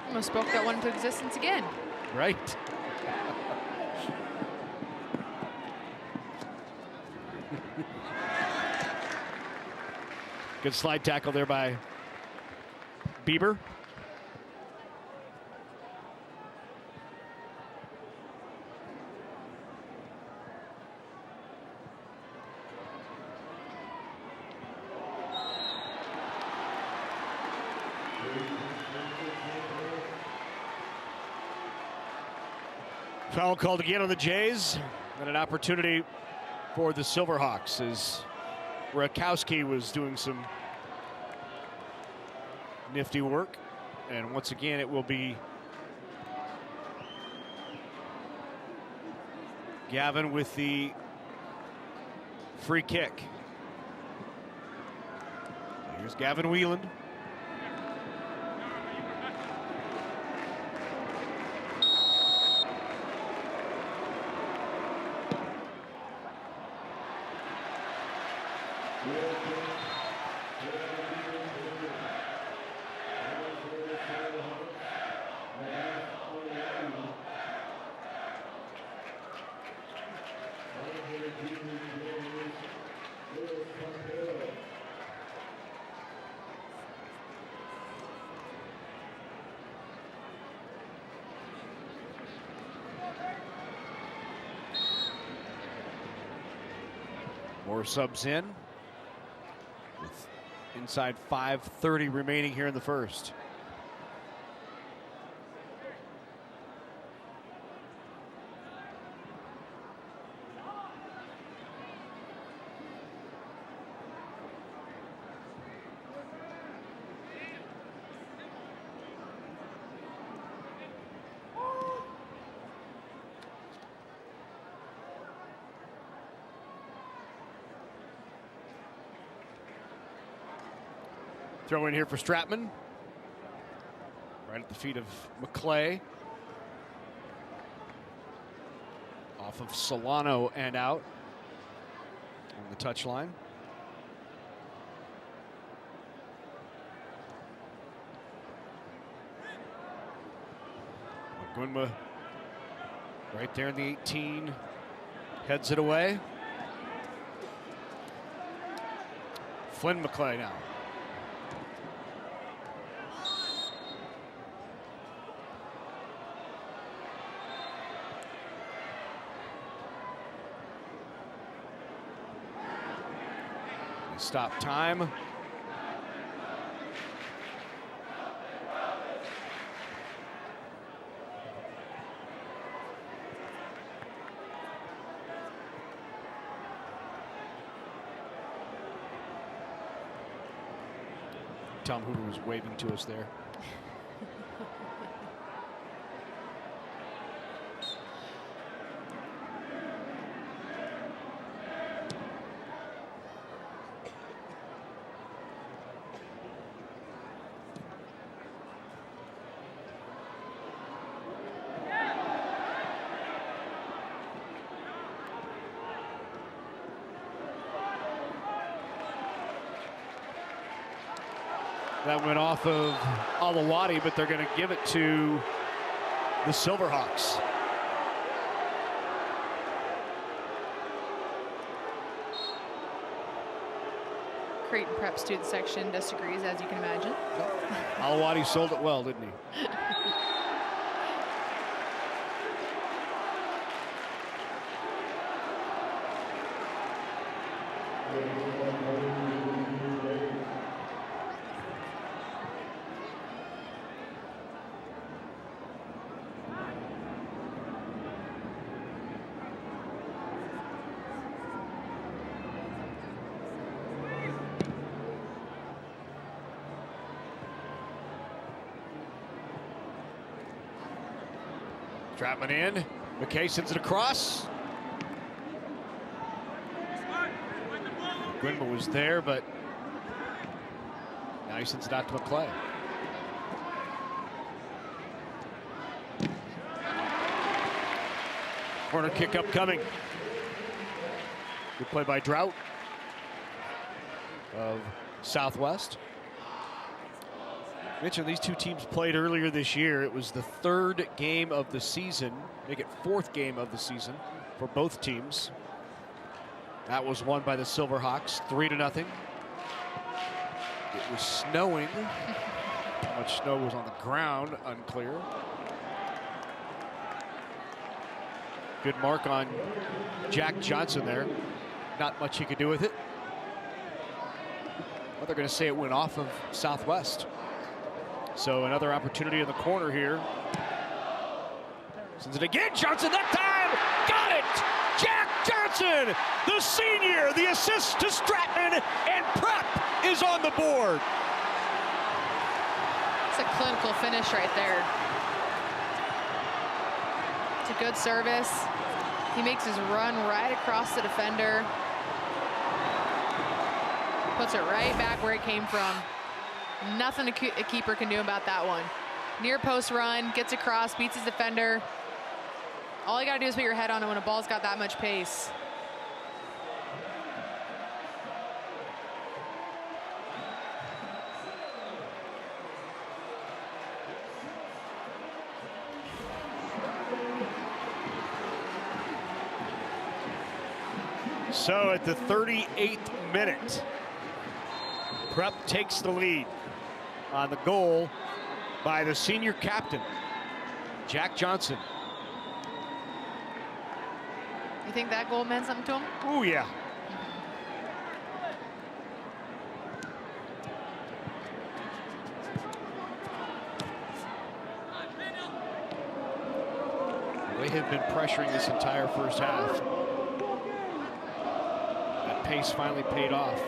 Almost spoke that one into existence again. Right. Good slide tackle there by Bieber. Foul called again on the Jays, and an opportunity for the Silverhawks as Rakowski was doing some nifty work. And once again, it will be Gavin with the free kick. Here's Gavin Whelan. More subs in with inside 5:30 remaining here in the first. Throw in here for Stratman. Right at the feet of McClay. Off of Solano and out on the touchline. Gunma right there in the 18. Heads it away. Flynn McClay now. Stop time. Tom Hoover was waving to us there. That went off of Alawati, but they're going to give it to the Silverhawks. Creighton prep student section disagrees, as you can imagine. Alawati sold it well, didn't he? Trapman in. McKay sends it across. Gwynma was there, but now he sends it out to McClay. Corner kick upcoming. Good play by Drought of Southwest. Mentioned these two teams played earlier this year. It was the third game of the season, make it fourth game of the season for both teams. That was won by the Silverhawks, 3-0. It was snowing. How much snow was on the ground, unclear. Good mark on Jack Johnson there. Not much he could do with it. But they're going to say it went off of Southwest. So another opportunity in the corner here. Sends it again, Johnson that time, got it! Jack Johnson, the senior, the assist to Stratton, and Prep is on the board. It's a clinical finish right there. It's a good service. He makes his run right across the defender. Puts it right back where it came from. Nothing a keeper can do about that one. Near post run, gets across, beats his defender. All you gotta do is put your head on it when a ball's got that much pace. So at the 38th minute, Prep takes the lead on the goal by the senior captain, Jack Johnson. You think that goal meant something to him? Oh, yeah. They have been pressuring this entire first half. That pace finally paid off.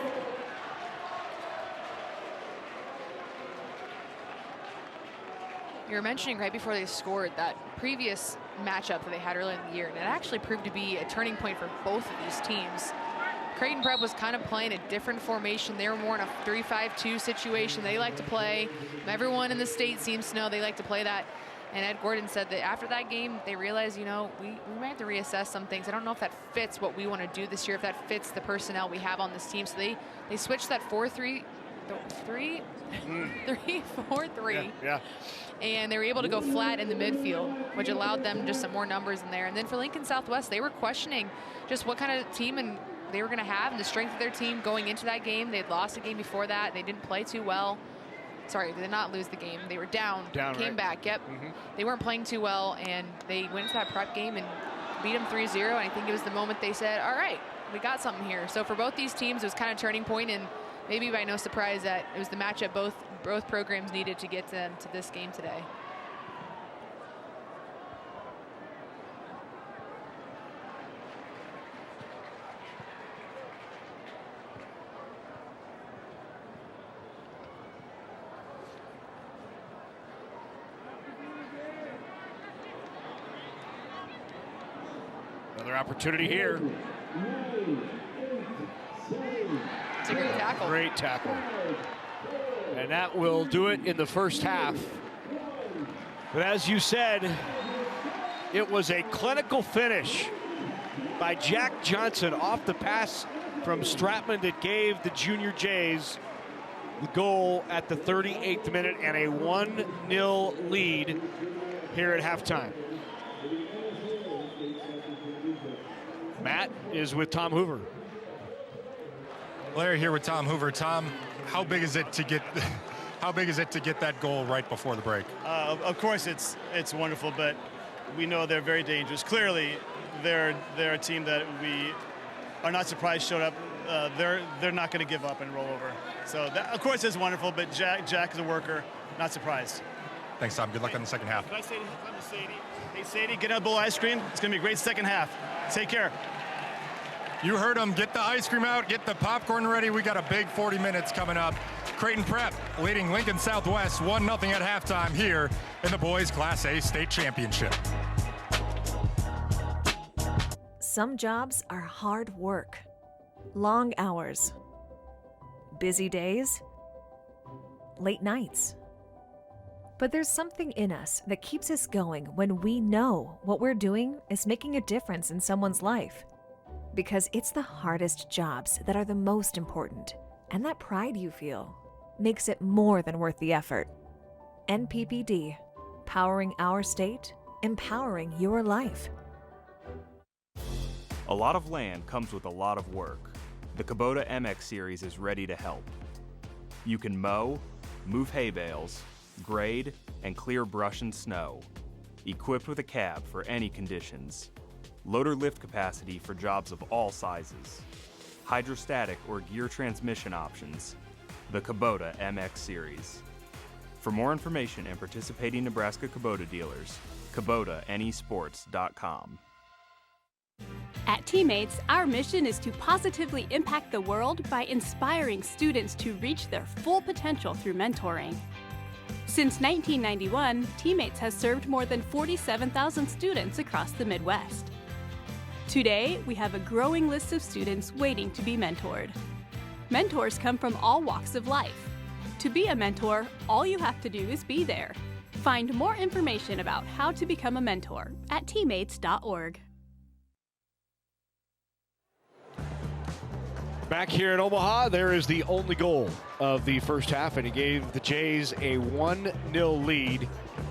You were mentioning right before they scored that previous matchup that they had earlier in the year, and it actually proved to be a turning point for both of these teams. Creighton Prep was kind of playing a different formation. They were more in a 3-5-2 situation. They like to play. Everyone in the state seems to know they like to play that. And Ed Gordon said that after that game, they realized, you know, we might have to reassess some things. I don't know if that fits what we want to do this year, if that fits the personnel we have on this team. So they switched that 4-3-3. 3-4-3. Yeah. And they were able to go flat in the midfield, which allowed them just some more numbers in there. And then for Lincoln Southwest, they were questioning just what kind of team and they were going to have and the strength of their team going into that game. They'd lost a game before that. They didn't play too well. Sorry, they did not lose the game. They were down came right. back. Yep. They weren't playing too well, and they went into that Prep game and beat them 3-0, and I think it was the moment they said, all right, we got something here. So for both these teams, it was kind of a turning point, and maybe by no surprise that it was the matchup both programs needed to get them to this game today. Another opportunity here. It's a great tackle. Great tackle. And that will do it in the first half. But as you said, it was a clinical finish by Jack Johnson off the pass from Stratman that gave the Junior Jays the goal at the 38th minute and a 1-0 lead here at halftime. Matt is with Tom Hoover. Larry here with Tom Hoover. Tom, how big is it to get that goal right before the break? Of course, it's wonderful, but we know they're very dangerous. Clearly, they're a team that we are not surprised showed up. They're not going to give up and roll over. So that, of course, it's wonderful, but Jack is a worker. Not surprised. Thanks, Tom. Good luck in the second half. Can I say to Sadie? Hey, Sadie, get a bowl of ice cream. It's going to be a great second half. Take care. You heard him. Get the ice cream out. Get the popcorn ready. We got a big 40 minutes coming up. Creighton Prep leading Lincoln Southwest 1-0 at halftime here in the boys Class A state championship. Some jobs are hard work, long hours, busy days, late nights. But there's something in us that keeps us going when we know what we're doing is making a difference in someone's life. Because it's the hardest jobs that are the most important, and that pride you feel makes it more than worth the effort. NPPD, powering our state, empowering your life. A lot of land comes with a lot of work. The Kubota MX series is ready to help. You can mow, move hay bales, grade, and clear brush and snow. Equipped with a cab for any conditions. Loader lift capacity for jobs of all sizes. Hydrostatic or gear transmission options. The Kubota MX series. For more information and participating Nebraska Kubota dealers, KubotaNesports.com. At Teammates, our mission is to positively impact the world by inspiring students to reach their full potential through mentoring. Since 1991, Teammates has served more than 47,000 students across the Midwest. Today, we have a growing list of students waiting to be mentored. Mentors come from all walks of life. To be a mentor, all you have to do is be there. Find more information about how to become a mentor at teammates.org. Back here in Omaha, there is the only goal of the first half, and it gave the Jays a 1-0 lead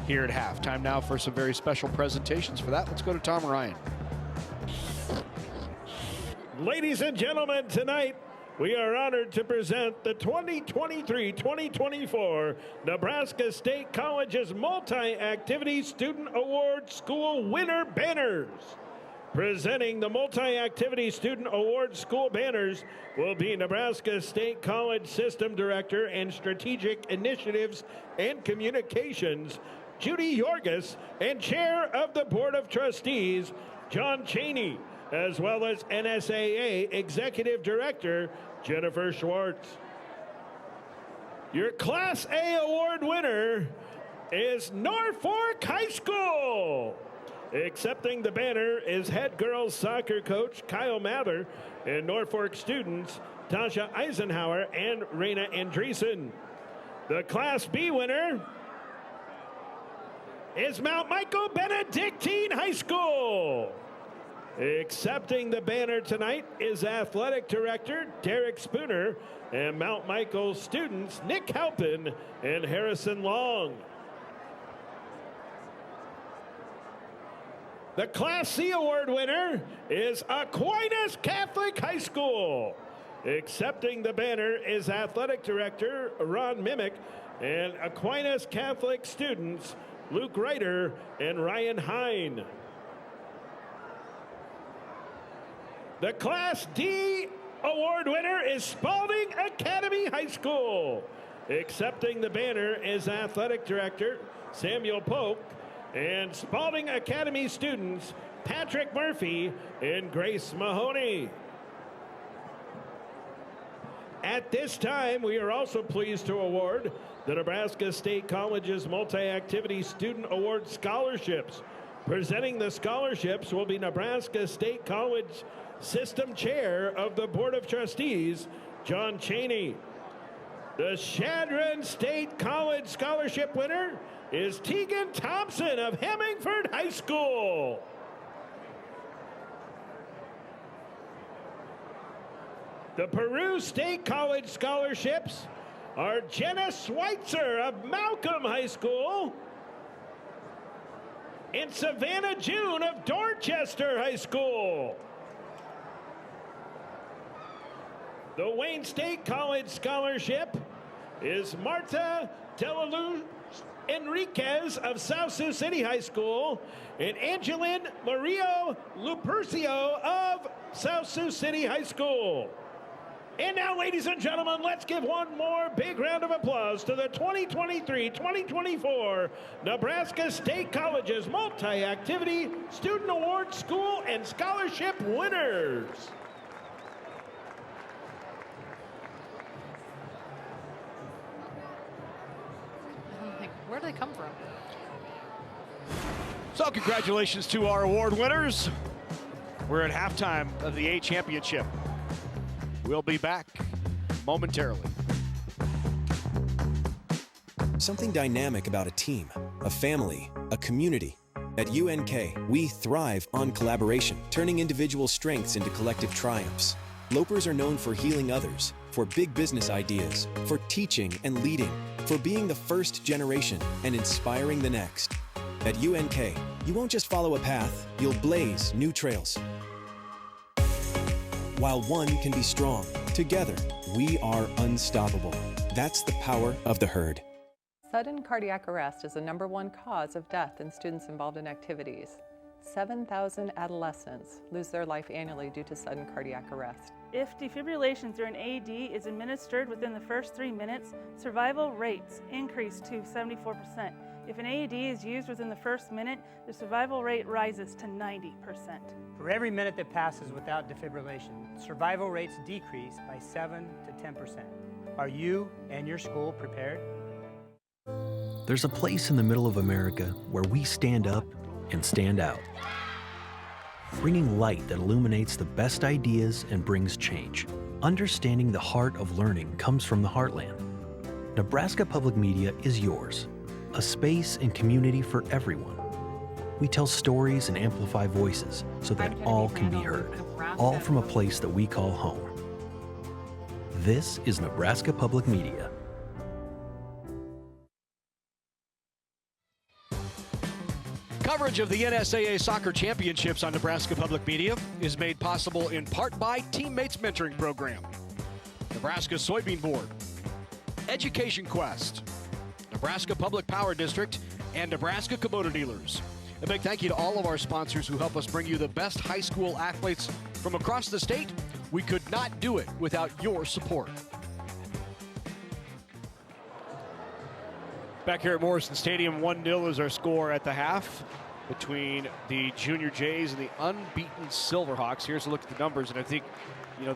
here at half. Time now for some very special presentations. For that, let's go to Tom Ryan. Ladies and gentlemen, tonight we are honored to present the 2023-2024 Nebraska State College's Multi-Activity Student Award School Winner Banners. Presenting the Multi-Activity Student Award School Banners will be Nebraska State College System Director and Strategic Initiatives and Communications, Judy Yorgis, and Chair of the Board of Trustees, John Cheney, as well as NSAA Executive Director, Jennifer Schwartz. Your Class A award winner is Norfolk High School. Accepting the banner is head girls soccer coach Kyle Mather and Norfolk students Tasha Eisenhower and Raina Andreessen. The Class B winner is Mount Michael Benedictine High School. Accepting the banner tonight is Athletic Director Derek Spooner and Mount Michael students Nick Halpin and Harrison Long. The Class C award winner is Aquinas Catholic High School. Accepting the banner is Athletic Director Ron Mimick and Aquinas Catholic students Luke Ryder and Ryan Hine. The Class D award winner is Spalding Academy High School. Accepting the banner is Athletic Director Samuel Polk and Spalding Academy students Patrick Murphy and Grace Mahoney. At this time, we are also pleased to award the Nebraska State College's Multi-Activity Student Award Scholarships. Presenting the scholarships will be Nebraska State College System Chair of the Board of Trustees, John Cheney. The Chadron State College Scholarship winner is Tegan Thompson of Hemingford High School. The Peru State College scholarships are Jenna Schweitzer of Malcolm High School and Savannah June of Dorchester High School. The Wayne State College scholarship is Marta Delalu Enriquez of South Sioux City High School and Angeline Mario Lupercio of South Sioux City High School. And now, ladies and gentlemen, let's give one more big round of applause to the 2023-2024 Nebraska State College's Multi-Activity Student Award School and Scholarship winners. Where do they come from? So congratulations to our award winners. We're at halftime of the A championship. We'll be back momentarily. Something dynamic about a team, a family, a community. At UNK, we thrive on collaboration, turning individual strengths into collective triumphs. Lopers are known for healing others, for big business ideas, for teaching and leading, for being the first generation and inspiring the next. At UNK, you won't just follow a path, you'll blaze new trails. While one can be strong, together, we are unstoppable. That's the power of the herd. Sudden cardiac arrest is the #1 cause of death in students involved in activities. 7,000 adolescents lose their life annually due to sudden cardiac arrest. If defibrillation through an AED is administered within the first 3 minutes, survival rates increase to 74%. If an AED is used within the first minute, the survival rate rises to 90%. For every minute that passes without defibrillation, survival rates decrease by 7 to 10%. Are you and your school prepared? There's a place in the middle of America where we stand up and stand out, bringing light that illuminates the best ideas and brings change. Understanding the heart of learning comes from the heartland. Nebraska Public Media is yours, a space and community for everyone. We tell stories and amplify voices so that all can be heard, all from a place that we call home. This is Nebraska Public Media. Coverage of the NSAA Soccer Championships on Nebraska Public Media is made possible in part by Teammates Mentoring Program, Nebraska Soybean Board, Education Quest, Nebraska Public Power District, and Nebraska Kubota Dealers. A big thank you to all of our sponsors who help us bring you the best high school athletes from across the state. We could not do it without your support. Back here at Morrison Stadium, 1-0 is our score at the half between the Junior Jays and the unbeaten Silverhawks. Here's a look at the numbers, and I think,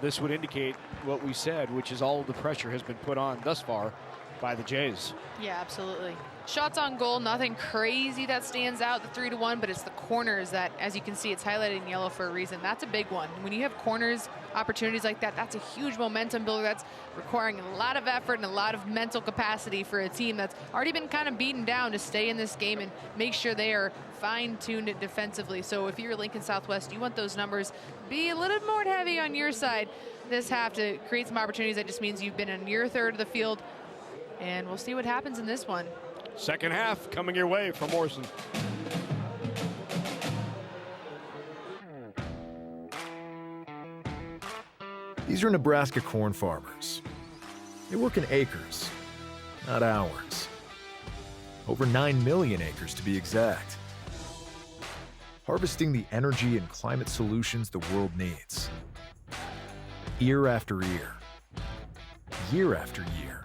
this would indicate what we said, which is all of the pressure has been put on thus far by the Jays. Yeah, absolutely. Shots on goal, nothing crazy that stands out, the 3-1, but it's the corners that, as you can see, it's highlighted in yellow for a reason. That's a big one. When you have corners, opportunities like that, that's a huge momentum builder. That's requiring a lot of effort and a lot of mental capacity for a team that's already been kind of beaten down to stay in this game and make sure they are fine-tuned defensively. So if you're Lincoln Southwest, you want those numbers be a little more heavy on your side this half to create some opportunities. That just means you've been in your third of the field, and we'll see what happens in this one. Second half coming your way from Morrison. These are Nebraska corn farmers. They work in acres, not hours. Over 9 million acres to be exact. Harvesting the energy and climate solutions the world needs. year after year, year after year.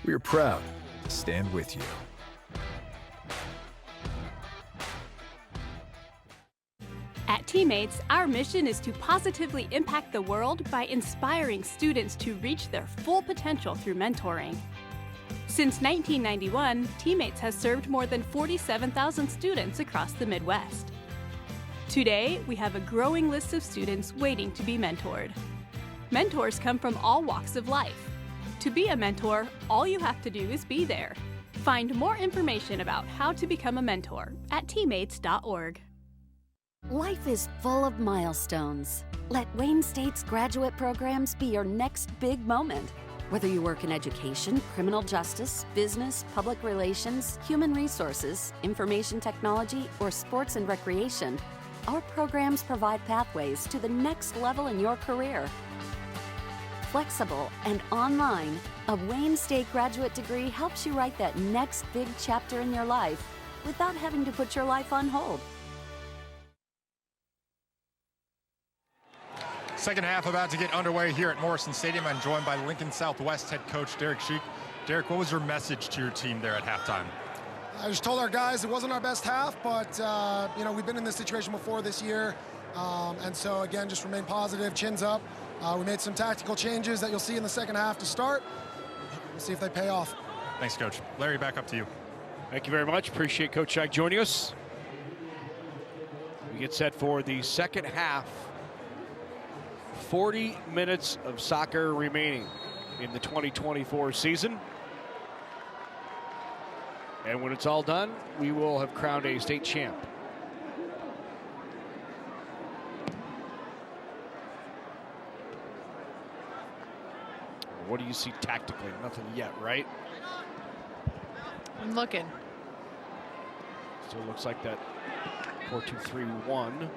We are proud to stand with you. At Teammates, our mission is to positively impact the world by inspiring students to reach their full potential through mentoring. Since 1991, Teammates has served more than 47,000 students across the Midwest. Today, we have a growing list of students waiting to be mentored. Mentors come from all walks of life. To be a mentor, all you have to do is be there. Find more information about how to become a mentor at teammates.org. Life is full of milestones. Let Wayne State's graduate programs be your next big moment. Whether you work in education, criminal justice, business, public relations, human resources, information technology, or sports and recreation, our programs provide pathways to the next level in your career. Flexible and online, a Wayne State graduate degree helps you write that next big chapter in your life without having to put your life on hold. Second half about to get underway here at Morrison Stadium. I'm joined by Lincoln Southwest head coach Derek Sheik. Derek, what was your message to your team there at halftime? I just told our guys it wasn't our best half, but you know, we've been in this situation before this year, and so again, just remain positive, chins up. We made some tactical changes that you'll see in the second half to start. We'll see if they pay off. Thanks, Coach. Larry, back up to you. Thank you very much. Appreciate Coach Sheik joining us. We get set for the second half. 40 minutes of soccer remaining in the 2024 season. And when it's all done, we will have crowned a state champ. What do you see tactically? Nothing yet, right? I'm looking. Still looks like that 4-2-3-1.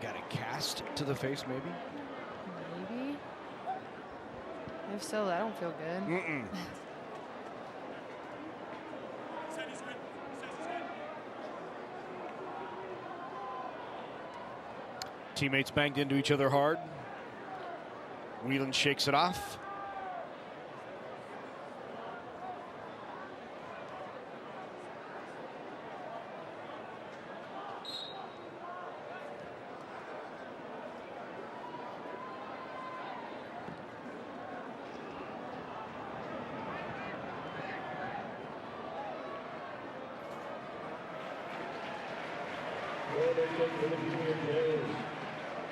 Got a cast to the face, maybe? Maybe. If so, that don't feel good. Mm-mm. Teammates banged into each other hard. Whelan shakes it off.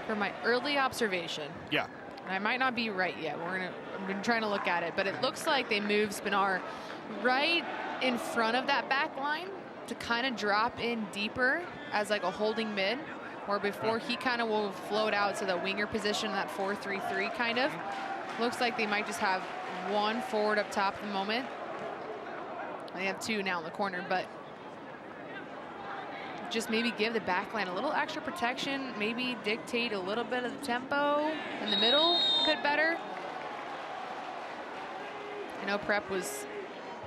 For my early observation, Yeah. and I might not be right yet. I've been trying to look at it, but it looks like they moved Spinar right in front of that back line to kind of drop in deeper as like a holding mid, where before he kind of will float out to the winger position, that 4-3-3 kind of. Looks like they might just have one forward up top at the moment. They have two now in the corner, but just maybe give the back line a little extra protection, maybe dictate a little bit of the tempo in the middle a bit better. I know Prep was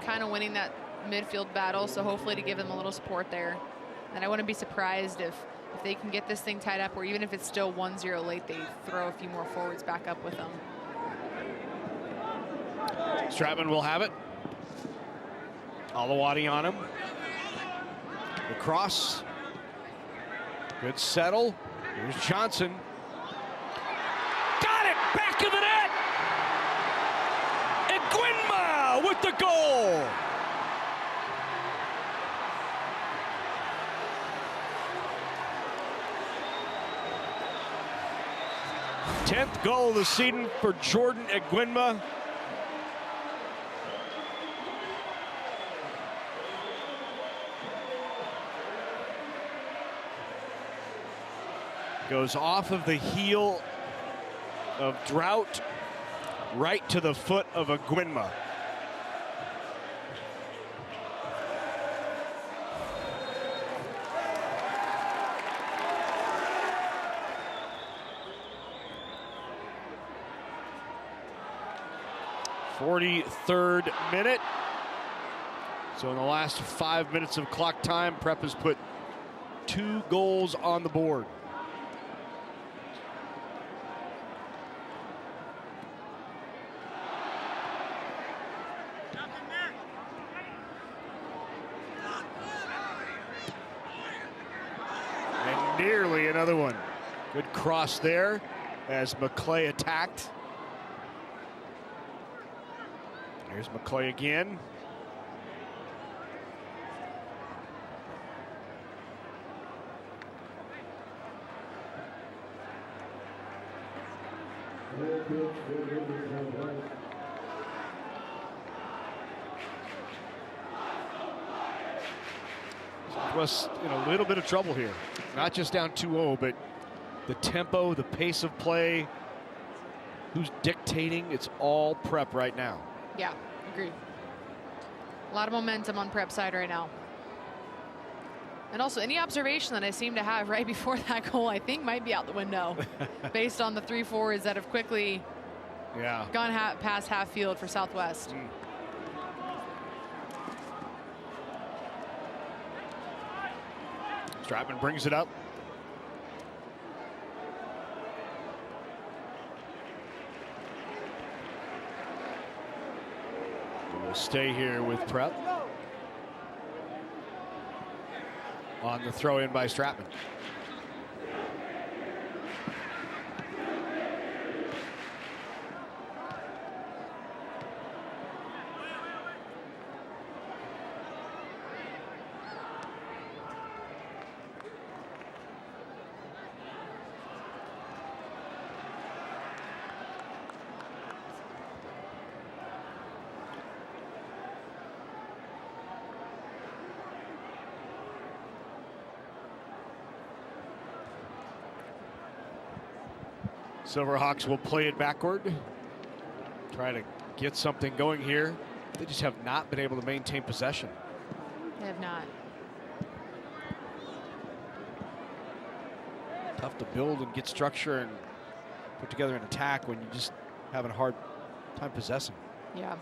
kind of winning that midfield battle, so hopefully to give them a little support there. And I wouldn't be surprised if they can get this thing tied up, or even if it's still 1-0 late, they throw a few more forwards back up with them. Stratman will have it. Alawadi on him. The cross. Good settle. Here's Johnson. Got it! Back of the net! Egwinma with the goal! Tenth goal of the season for Jordan Egwinma. Goes off of the heel of Drought right to the foot of a Gwynma. .43rd minute. So in the last 5 minutes of clock time, Prep has put 2 goals on the board. And nearly another one. Good cross there as McClay attacked. Here's McClay again. Was in a little bit of trouble here. Not just down 2-0, but the tempo, the pace of play, who's dictating, it's all Prep right now. Yeah, agreed. A lot of momentum on Prep side right now. And also, any observation that I seem to have right before that goal, I think might be out the window, based on the 3 forwards that have quickly gone past half field for Southwest. Stratman brings it up. We'll stay here with Prep. On the throw in by Stratman. Silverhawks will play it backward. Try to get something going here. They just have not been able to maintain possession. They have not. Tough to build and get structure and put together an attack when you just having a hard time possessing. Yeah.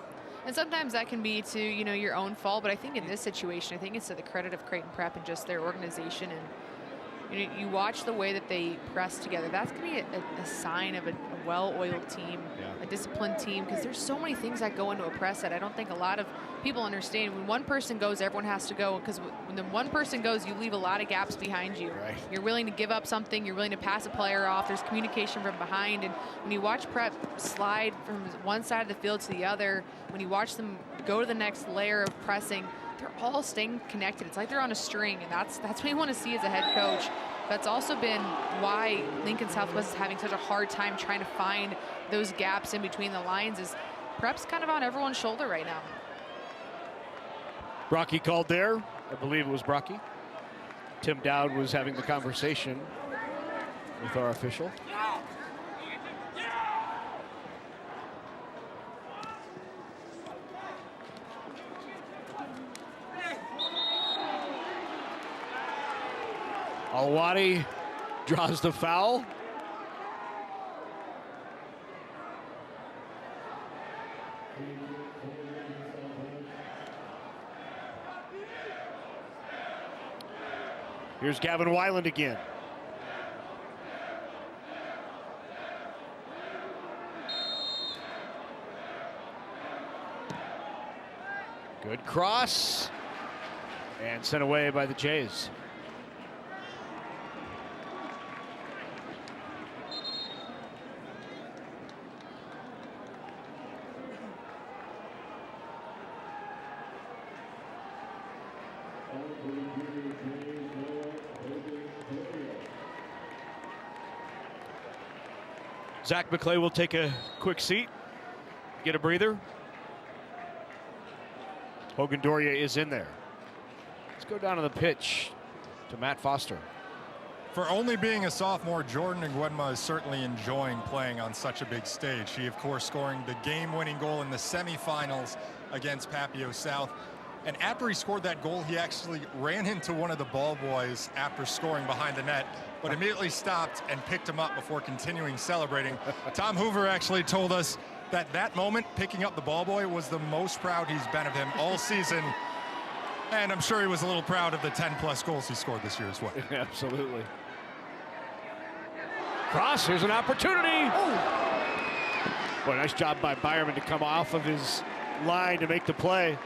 And sometimes that can be to, you know, your own fault, but I think in this situation, I think it's to the credit of Creighton Prep and just their organization. And you watch the way that they press together. That's going to be a sign of a well-oiled team, a disciplined team, because there's so many things that go into a press that I don't think a lot of people understand. When one person goes, everyone has to go, because when the one person goes, you leave a lot of gaps behind you. Right. You're willing to give up something. You're willing to pass a player off. There's communication from behind. And when you watch Prep slide from one side of the field to the other, when you watch them go to the next layer of pressing, they're all staying connected. It's like they're on a string, and that's what you want to see as a head coach. That's also been why Lincoln Southwest is having such a hard time trying to find those gaps in between the lines. Is Prep's kind of on everyone's shoulder right now. Brocky called there. I believe it was Brocky. Tim Dowd was having the conversation with our official. Alwadi draws the foul. Here's Gavin Weiland again. Good cross. And sent away by the Jays. Zach McClay will take a quick seat, get a breather. Hogan Doria is in there. Let's go down to the pitch to Matt Foster. For only being a sophomore, Jordan Nguyenma is certainly enjoying playing on such a big stage. He, of course, scoring the game-winning goal in the semifinals against Papio South. And after he scored that goal, he actually ran into one of the ball boys after scoring behind the net, but immediately stopped and picked him up before continuing celebrating. Tom Hoover actually told us that that moment, picking up the ball boy, was the most proud he's been of him all season. And I'm sure he was a little proud of the 10-plus goals he scored this year as well. Absolutely. Cross, here's an opportunity. Boy, nice job by Byerman to come off of his line to make the play.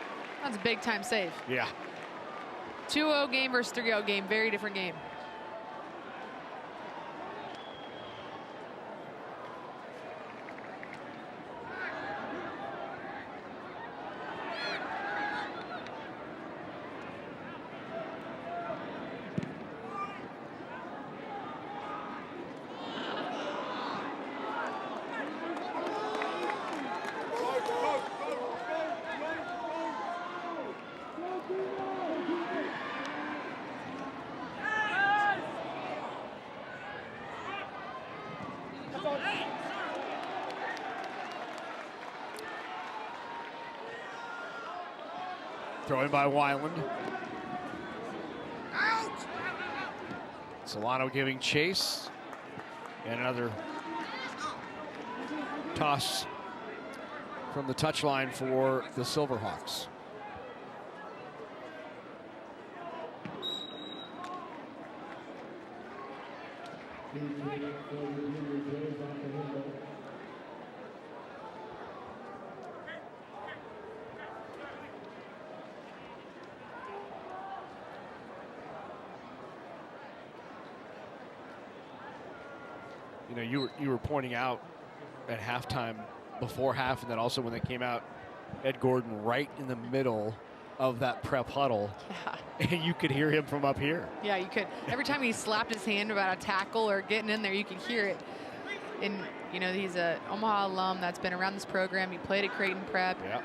That's a big-time save. Yeah. 2-0 game versus 3-0 game, very different game. Throwing by Weiland. Solano giving chase. And another toss from the touchline for the Silverhawks. You know, you were pointing out at halftime, before half, and then also when they came out, Ed Gordon right in the middle of that prep huddle. Yeah. And you could hear him from up here. Yeah, you could. Every time he slapped his hand about a tackle or getting in there, you could hear it. And, you know, he's a Omaha alum that's been around this program. He played at Creighton Prep. Yeah.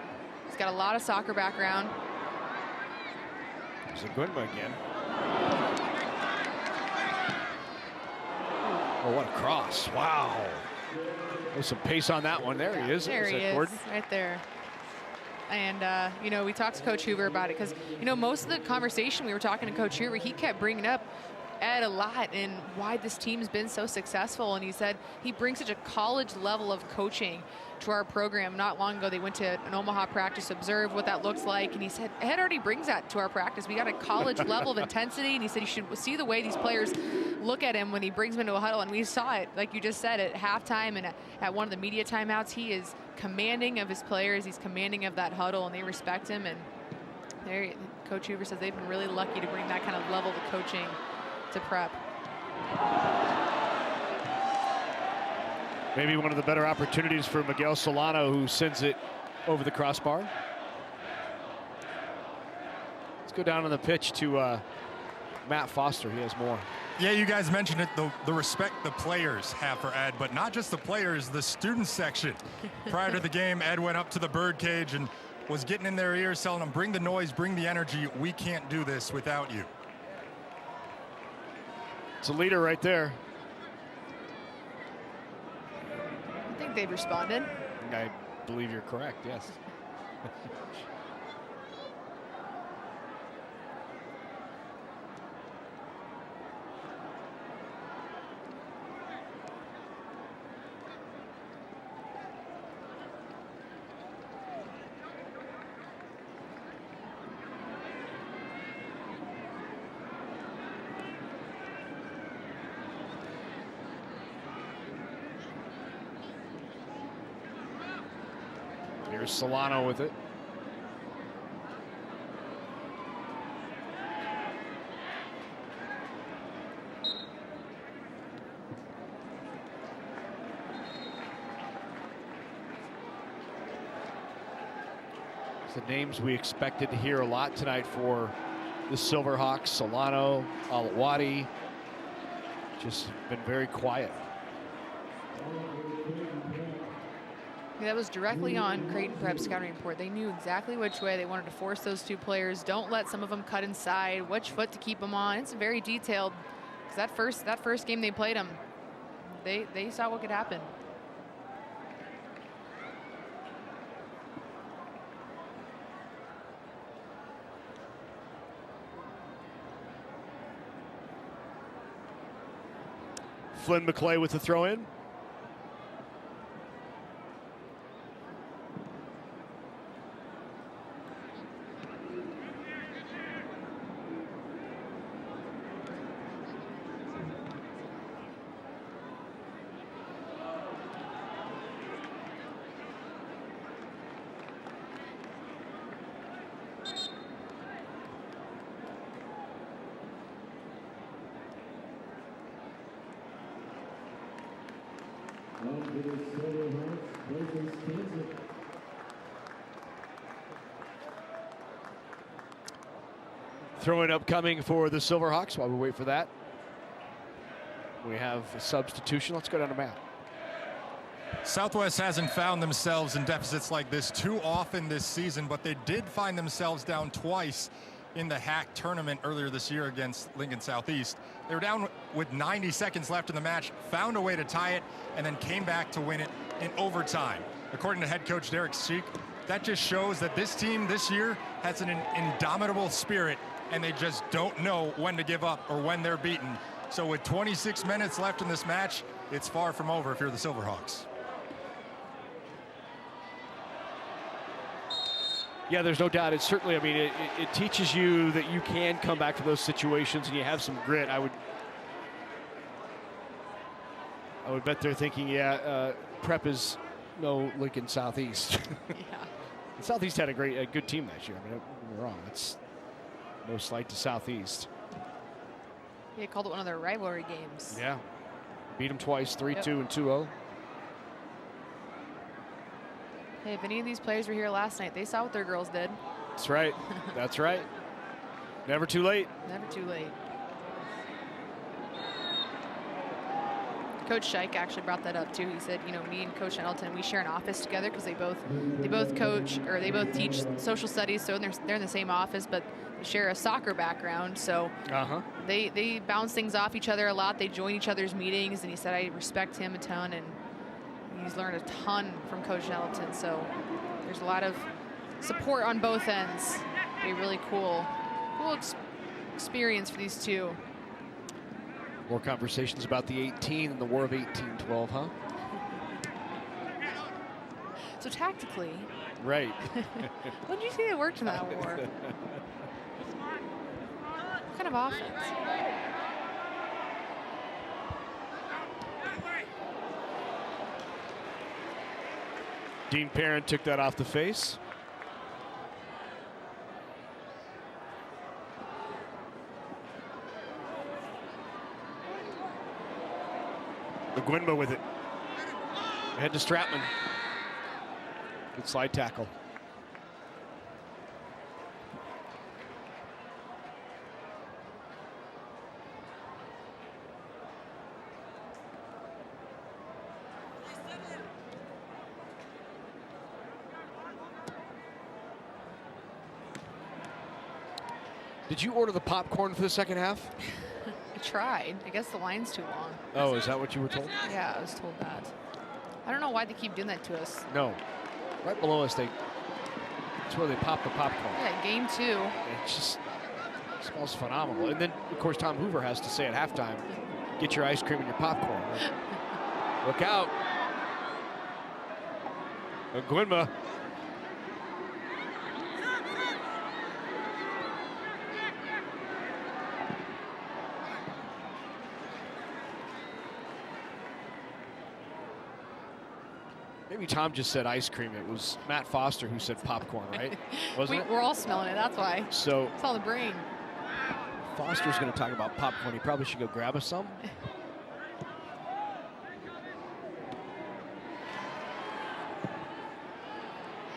He's got a lot of soccer background. There's a Nguyenma again. Oh, what a cross. Wow. There's some pace on that one. There he is. There he is, Gordon? right there. And, you know, we talked to Coach Hoover about it because, you know, most of the conversation we were talking to Coach Hoover, he kept bringing up Ed a lot and why this team's been so successful. And he said he brings such a college level of coaching to our program. Not long ago, they went to an Omaha practice, observed what that looks like. And he said, Ed already brings that to our practice. We got a college level of intensity. And he said, you should see the way these players look at him when he brings them into a huddle. And we saw it, like you just said, at halftime and at one of the media timeouts. He is commanding of his players. He's commanding of that huddle, and they respect him. And there, Coach Hoover says they've been really lucky to bring that kind of level of coaching to prep. Maybe one of the better opportunities for Miguel Solano, who sends it over the crossbar. Let's go down on the pitch to Matt Foster. He has more. Yeah, you guys mentioned it, the respect the players have for Ed, but not just the players, the student section. Prior to the game, Ed went up to the birdcage and was getting in their ears, telling them, bring the noise, bring the energy. We can't do this without you. It's a leader right there. I think they've responded. I believe you're correct, yes. Here's Solano with it. It's the names we expected to hear a lot tonight for the Silverhawks. Solano, Alawati, just been very quiet. That was directly on Creighton Prep scouting report. They knew exactly which way they wanted to force those two players. Don't let some of them cut inside, which foot to keep them on. It's very detailed. Because that first game they played them, they saw what could happen. Flynn McClay with the throw in. Throwing upcoming for the Silverhawks while we wait for that. We have a substitution. Let's go down to Matt. Southwest hasn't found themselves in deficits like this too often this season, but they did find themselves down twice in the HAC tournament earlier this year against Lincoln Southeast. They were down with 90 seconds left in the match, found a way to tie it, and then came back to win it in overtime. According to head coach Derek Sheik, that just shows that this team this year has an indomitable spirit, and they just don't know when to give up or when they're beaten. So with 26 minutes left in this match, it's far from over if you're the Silverhawks. Yeah, there's no doubt. It's certainly, I mean, it teaches you that you can come back to those situations and you have some grit. I would bet they're thinking, prep is no Lincoln Southeast. Yeah. Southeast had a good team last year. I mean, don't get me wrong. It's no slight to Southeast. They called it one of their rivalry games. Yeah. Beat them twice, 3-2 and 2-0. Hey, if any of these players were here last night, they saw what their girls did. That's right. That's right. Never too late. Never too late. Coach Sheik actually brought that up too. He said, you know, me and Coach Pendleton, we share an office together because they both coach, or they both teach social studies, so they're in the same office, but they share a soccer background, so they bounce things off each other a lot. They join each other's meetings, and he said, I respect him a ton, and he's learned a ton from Coach Pendleton, so there's a lot of support on both ends. A really cool experience for these two. More conversations about the 18 and the War of 1812, huh? So tactically. Right. When did you see they worked in that war? What kind of offense? Dean Perrin took that off the face. McGuinba with it. Ahead to Stratman. Good slide tackle. Did you order the popcorn for the second half? I tried. I guess the line's too long. Oh, is that what you were told? Yeah, I was told that. I don't know why they keep doing that to us. No. Right below us, that's where they pop the popcorn. Yeah, game 2. It just smells phenomenal. And then, of course, Tom Hoover has to say at halftime, get your ice cream and your popcorn. Look out. McGuinba. Maybe Tom just said ice cream. It was Matt Foster who said popcorn, right? Wasn't it? We're all smelling it, that's why. So it's all the brain. Foster's going to talk about popcorn. He probably should go grab us some.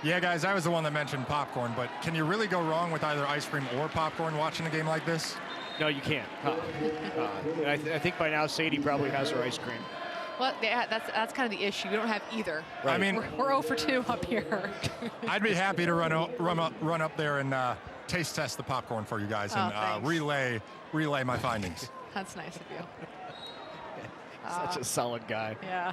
Yeah, guys, I was the one that mentioned popcorn, but can you really go wrong with either ice cream or popcorn watching a game like this? No, you can't. I think by now Sadie probably has her ice cream. Well, that's kind of the issue. We don't have either. Right. I mean, we're 0 for 2 up here. I'd be happy to run up there and taste test the popcorn for you guys and relay my findings. That's nice of you. Such a solid guy. Yeah.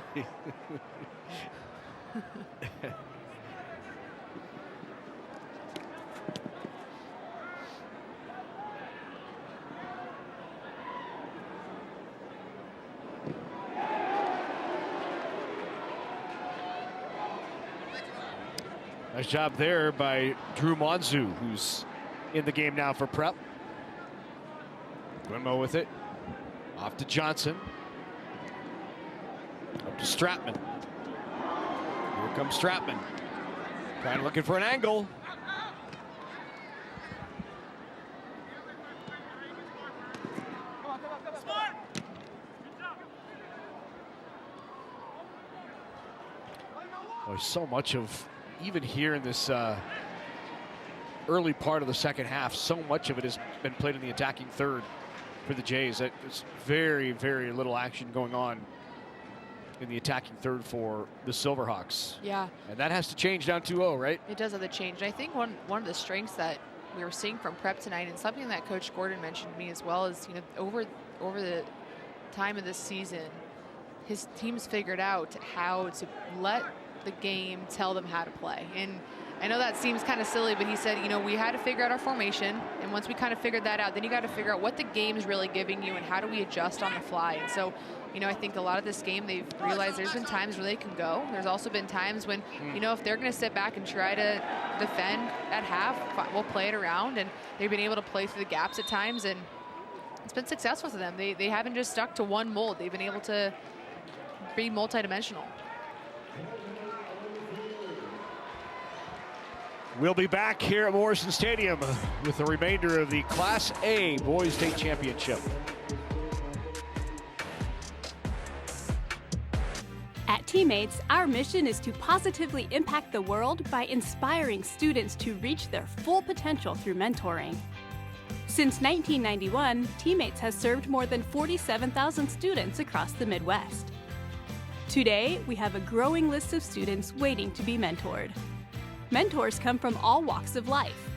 Nice job there by Drew Monzu, who's in the game now for Prep. Wimmo with it. Off to Johnson. Up to Stratman. Here comes Stratman. Looking for an angle. There's so much of, even here in this early part of the second half, so much of it has been played in the attacking third for the Jays. There's very, very little action going on in the attacking third for the Silverhawks. Yeah. And that has to change down 2-0, right? It does have to change. And I think one of the strengths that we were seeing from Prep tonight, and something that Coach Gordon mentioned to me as well, is, you know, over the time of this season, his team's figured out how to let the game tell them how to play. And I know that seems kind of silly, but he said, you know, we had to figure out our formation, and once we kind of figured that out, then you got to figure out what the game's really giving you and how do we adjust on the fly. And so, you know, I think a lot of this game, they've realized there's been times where they can go. There's also been times when, you know, if they're going to sit back and try to defend at half, we'll play it around, and they've been able to play through the gaps at times, and it's been successful for them. They haven't just stuck to one mold. They've been able to be multidimensional. We'll be back here at Morrison Stadium with the remainder of the Class A Boys State Championship. At Teammates, our mission is to positively impact the world by inspiring students to reach their full potential through mentoring. Since 1991, Teammates has served more than 47,000 students across the Midwest. Today, we have a growing list of students waiting to be mentored. Mentors come from all walks of life.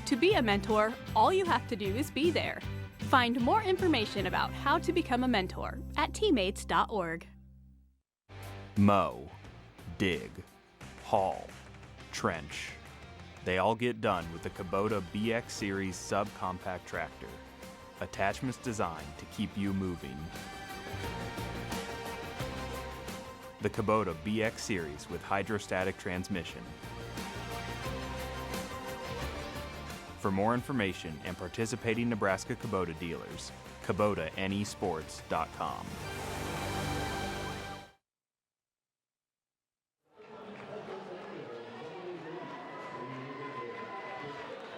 To be a mentor, all you have to do is be there. Find more information about how to become a mentor at teammates.org. Mow, dig, haul, trench. They all get done with the Kubota BX Series subcompact tractor. Attachments designed to keep you moving. The Kubota BX Series with hydrostatic transmission. For more information and participating Nebraska Kubota dealers, KubotaNesports.com.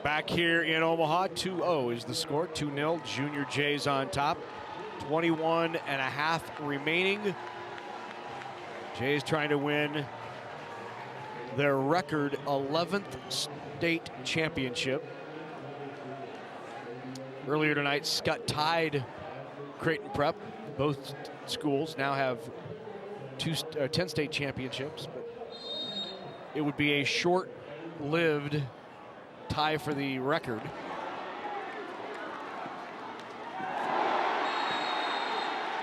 Back here in Omaha, 2-0 is the score, 2-0, Junior Jays on top, 21 and a half remaining. Jays trying to win their record 11th state championship. Earlier tonight, Scott tied Creighton Prep. Both schools now have 10 state championships, but it would be a short-lived tie for the record.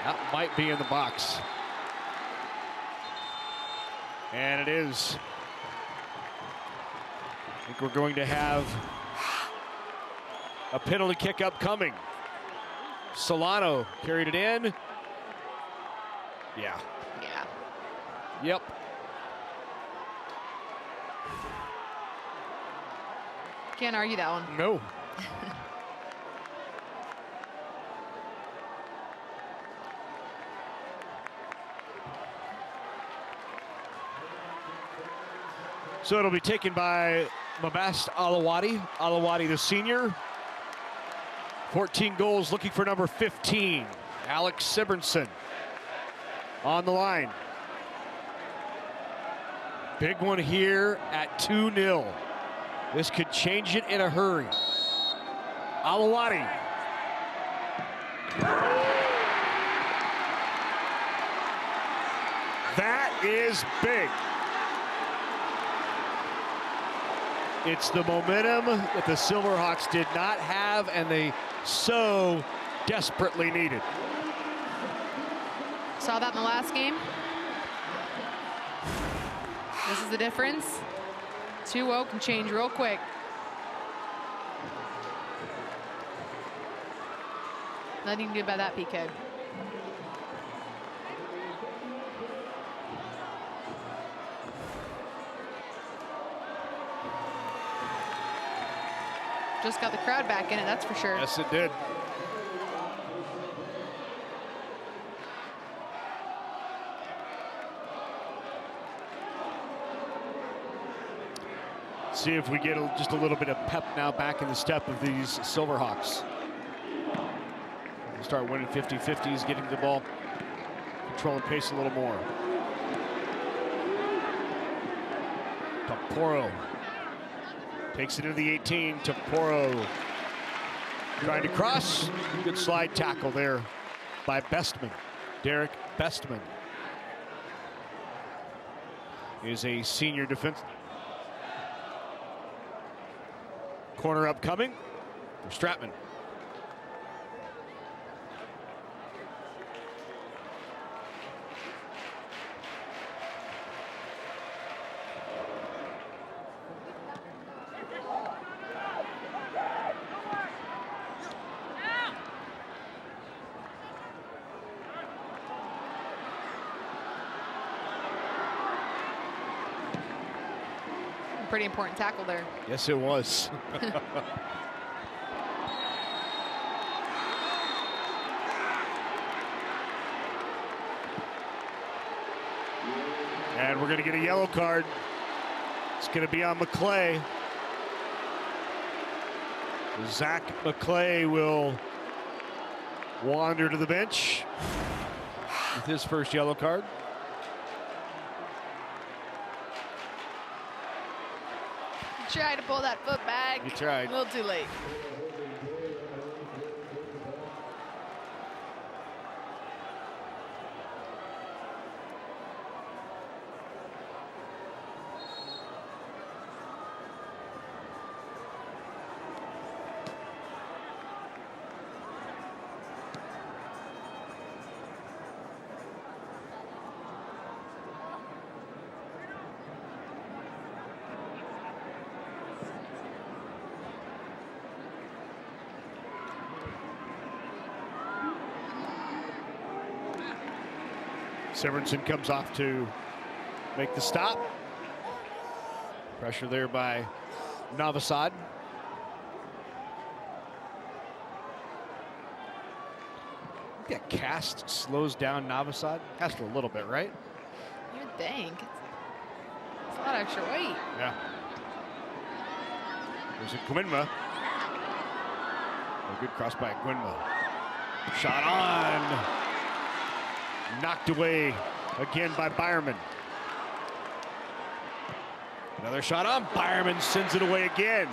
That might be in the box. And it is. I think we're going to have a penalty kick upcoming. Solano carried it in. Yeah. Yeah. Yep. Can't argue that one. No. So it'll be taken by Mabast Alawadi. Alawadi, the senior. 14 goals, looking for number 15. Alex Sibernson on the line. Big one here at 2-0. This could change it in a hurry. Alawadi. That is big. It's the momentum that the Silverhawks did not have, and they so desperately needed. Saw that in the last game. This is the difference. 2-0 can change real quick. Nothing you can do about that, PK. Just got the crowd back in it, that's for sure. Yes, it did. See if we get just a little bit of pep now back in the step of these Silverhawks. Start winning 50-50s, getting the ball, controlling pace a little more. Toporo takes it into the 18. Toporo trying to cross. Good slide tackle there by Bestman. Derek Bestman is a senior defense. Corner upcoming for Stratman. Pretty important tackle there. Yes, it was. And we're going to get a yellow card. It's going to be on McClay. Zach McClay will wander to the bench with his first yellow card. Tried to pull that foot back. You tried. A little too late. Cireghton comes off to make the stop. Pressure there by Navasad. I think that cast slows down Navasad. Has to a little bit, right? You would think. It's a lot of extra weight. Yeah. There's a Gwynma. A good cross by Gwynma. Shot on. Knocked away again by Byerman. Another shot on. Byerman sends it away again.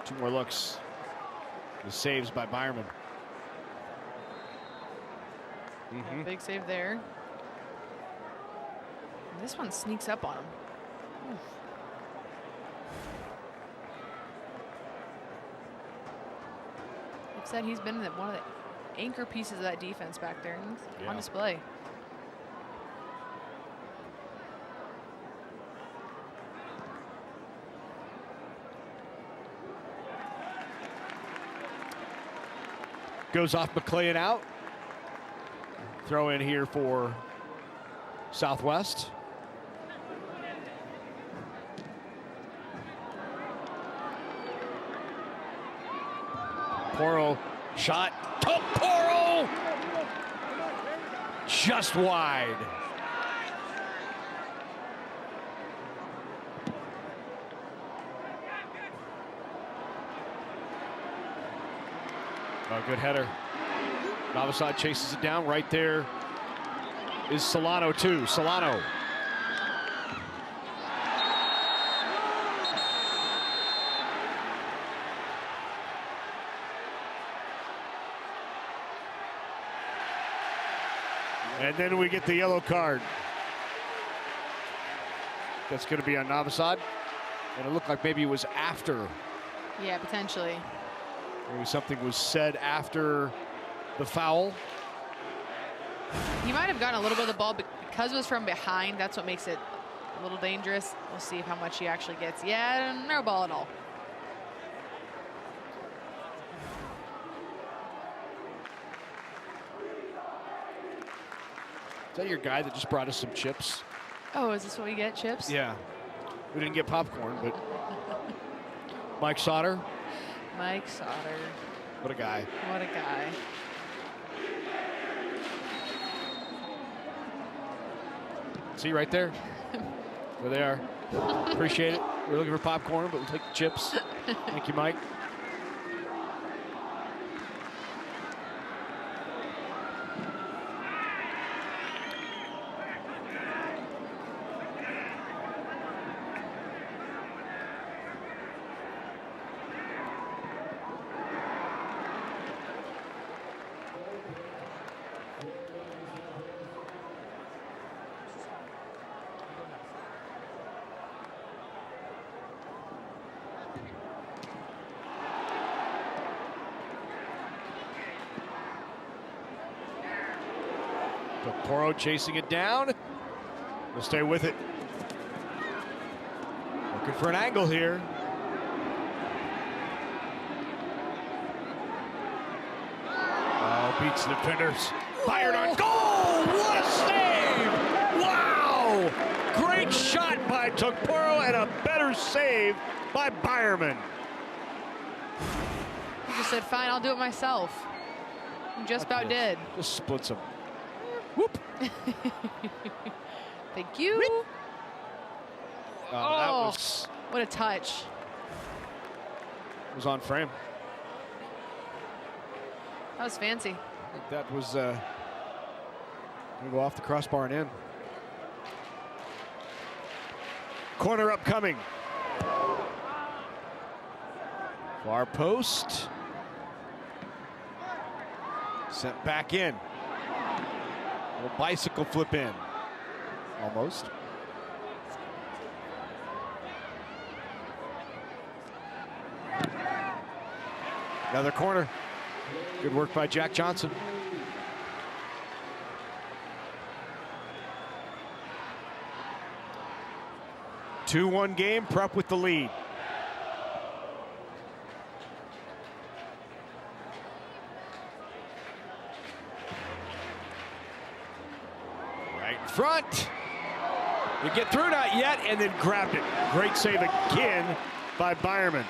Two more looks. The saves by Byerman. Yeah, big save there. And this one sneaks up on him. Oof. Like I said, he's been one of the anchor pieces of that defense back there. And he's on display. Goes off McClay and out. Throw in here for Southwest. Poro shot. Poro! Just wide. A good header. Navasad chases it down. Right there is Solano too. Solano. And then we get the yellow card. That's going to be on Navasad. And it looked like maybe it was after. Yeah, potentially. Maybe something was said after the foul. He might have gotten a little bit of the ball, but because it was from behind, that's what makes it a little dangerous. We'll see how much he actually gets. Yeah, no ball at all. Is that your guy that just brought us some chips? Oh, is this what we get, chips? Yeah. We didn't get popcorn, but Mike Sauter. Mike Sauter. What a guy. What a guy. See right there? There they are. Appreciate it. We're looking for popcorn, but we'll take the chips. Thank you, Mike. Poro chasing it down. We'll stay with it. Looking for an angle here. Oh, beats the defenders. Fired on goal! What a save! Wow! Great shot by Tokporo and a better save by Byerman. He just said, fine, I'll do it myself. He just about did. Just splits him. Whoop. Thank you. That was what a touch. Was on frame. That was fancy. I think that was gonna go off the crossbar and in. Corner upcoming. Far post. Sent back in. Little bicycle flip in. Almost. Another corner. Good work by Jack Johnson. Two-one game, Prep with the lead. Right in front. You get through, not yet, and then grabbed it. Great save again by Byerman.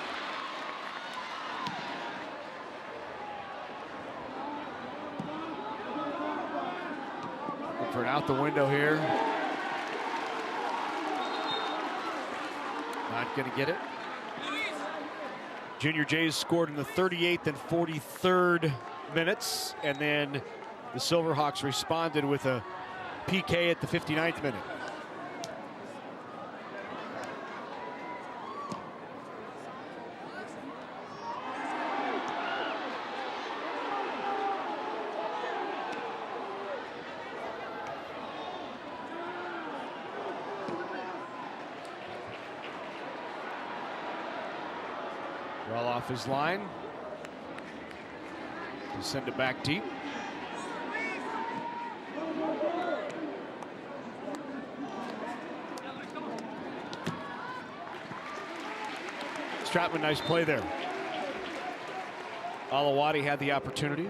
Looking for an out the window here. Not going to get it. Junior Jays scored in the 38th and 43rd minutes, and then the Silverhawks responded with a PK at the 59th minute. Well off his line. To send it back deep. Stratman, nice play there. Alawati had the opportunity.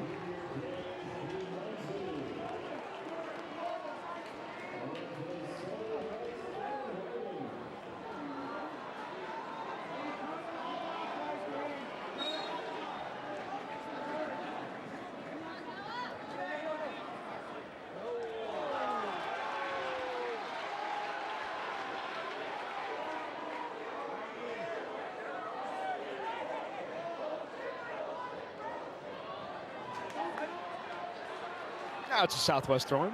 Now it's a Southwest throw-in.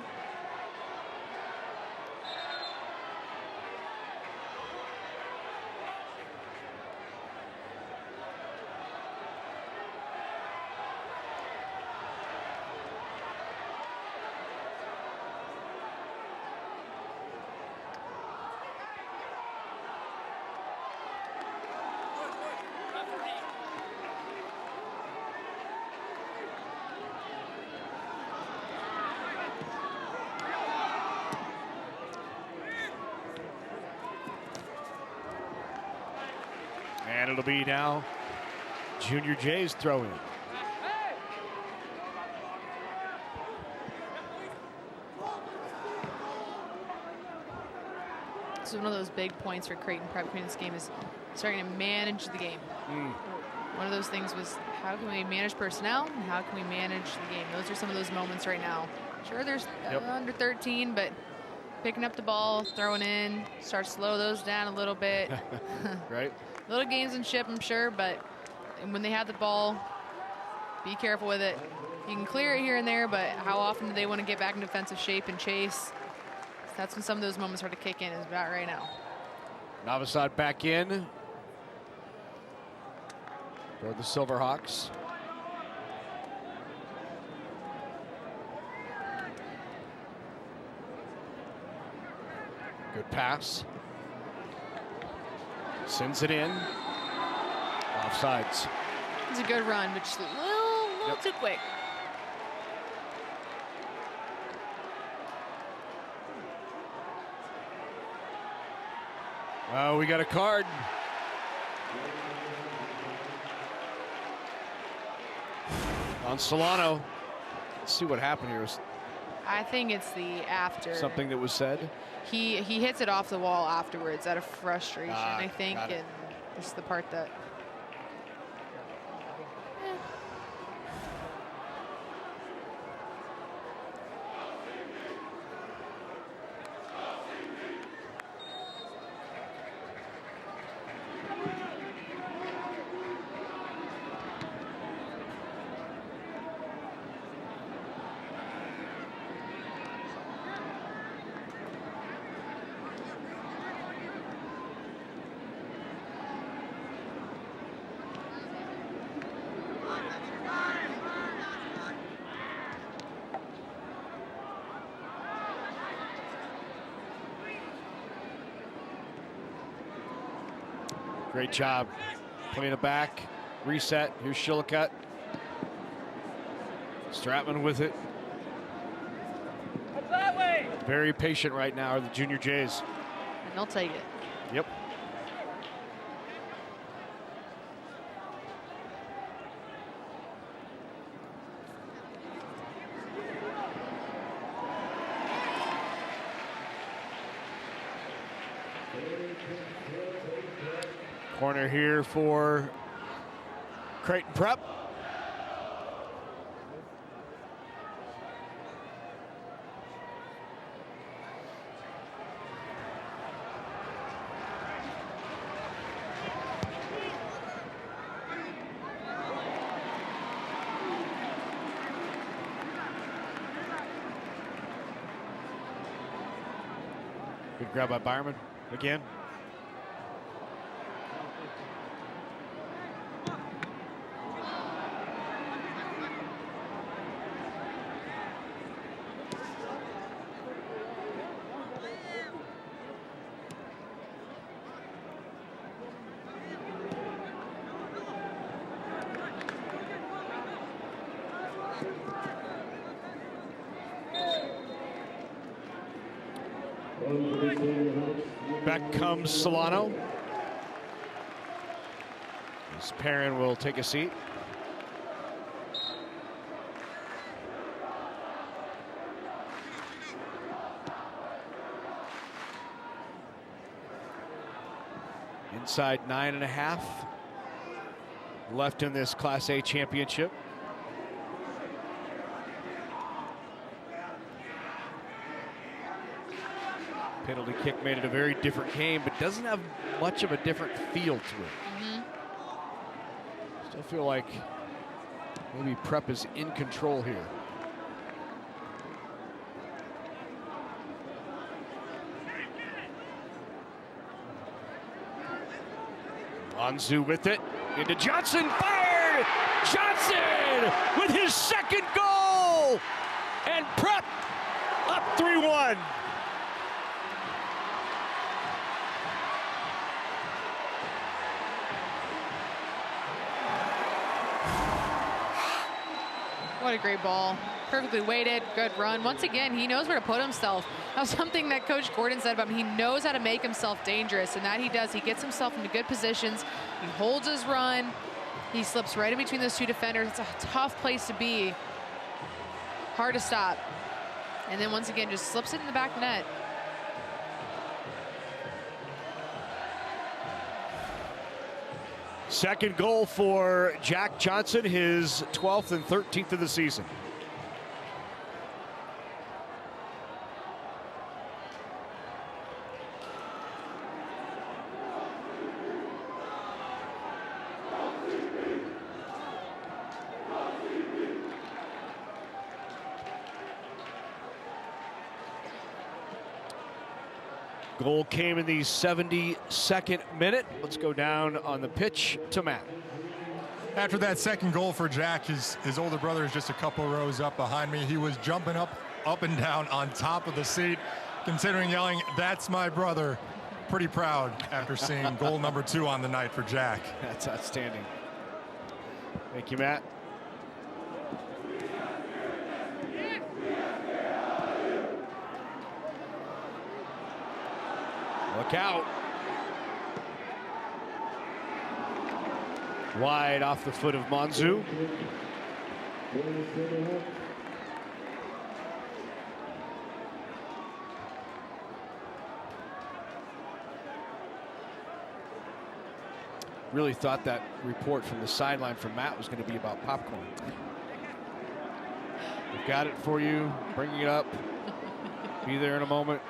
it'll be now Junior Jay's throw in. So one of those big points for Creighton Prep in this game is starting to manage the game. One of those things was, how can we manage personnel and how can we manage the game? Those are some of those moments right now. Sure, there's under 13, but picking up the ball, throwing in, start to slow those down a little bit. Right. Little games and ship, I'm sure, but when they have the ball, be careful with it. You can clear it here and there, but how often do they want to get back in defensive shape and chase? That's when some of those moments start to kick in, is about right now. Navasad back in for the Silverhawks. Good pass. Sends it in. Offsides. It's a good run, but just a little too quick. We got a card. On Solano. Let's see what happened here. I think it's the after. Something that was said. He hits it off the wall afterwards out of frustration, I think, got it. and this is the part that. Great job playing it back. Reset. Here's Shillicutt. Stratman with it. Very patient right now are the Junior Jays. And they'll take it. Yep. Corner here for Creighton Prep. Good grab by Byerman again. Back comes Solano. As Perrin will take a seat. Inside 9.5 left in this Class A championship. Penalty kick made it a very different game, but doesn't have much of a different feel to it. Still feel like maybe Prep is in control here. Anzu with it, into Johnson, fired! Johnson with his second goal! And Prep up 3-1. What a great ball. perfectly weighted, good run. Once again, he knows where to put himself. That was something that Coach Gordon said about him. He knows how to make himself dangerous, and that he does. He gets himself into good positions. He holds his run. He slips right in between those two defenders. It's a tough place to be. Hard to stop. And then once again, just slips it in the back net. Second goal for Jack Johnson, his 12th and 13th of the season. Goal came in the 72nd minute. Let's go down on the pitch to Matt. After that second goal for Jack, his older brother is just a couple rows up behind me. He was jumping up and down on top of the seat, considering yelling, "That's my brother." Pretty proud after seeing goal number 2 on the night for Jack. That's outstanding. Thank you, Matt. Look out. Wide off the foot of Monzu. Really thought that report from the sideline from Matt was going to be about popcorn. We've got it for you. Bringing it up. Be there in a moment.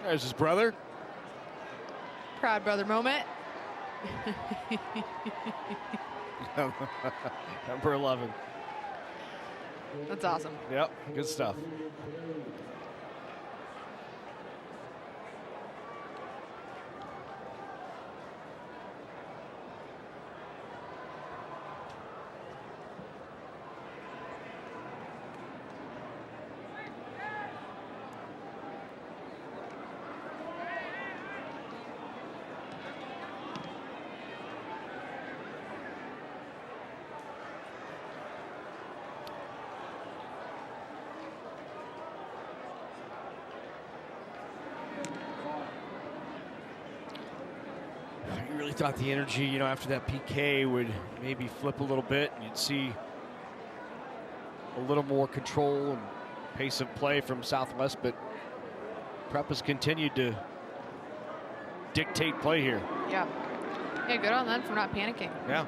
There's his brother. Proud brother moment. Number 11. That's awesome. Yep, good stuff. Thought the energy, you know, after that PK would maybe flip a little bit and you'd see a little more control and pace of play from Southwest, but Prep has continued to dictate play here. Yeah. Yeah, good on them for not panicking. Yeah.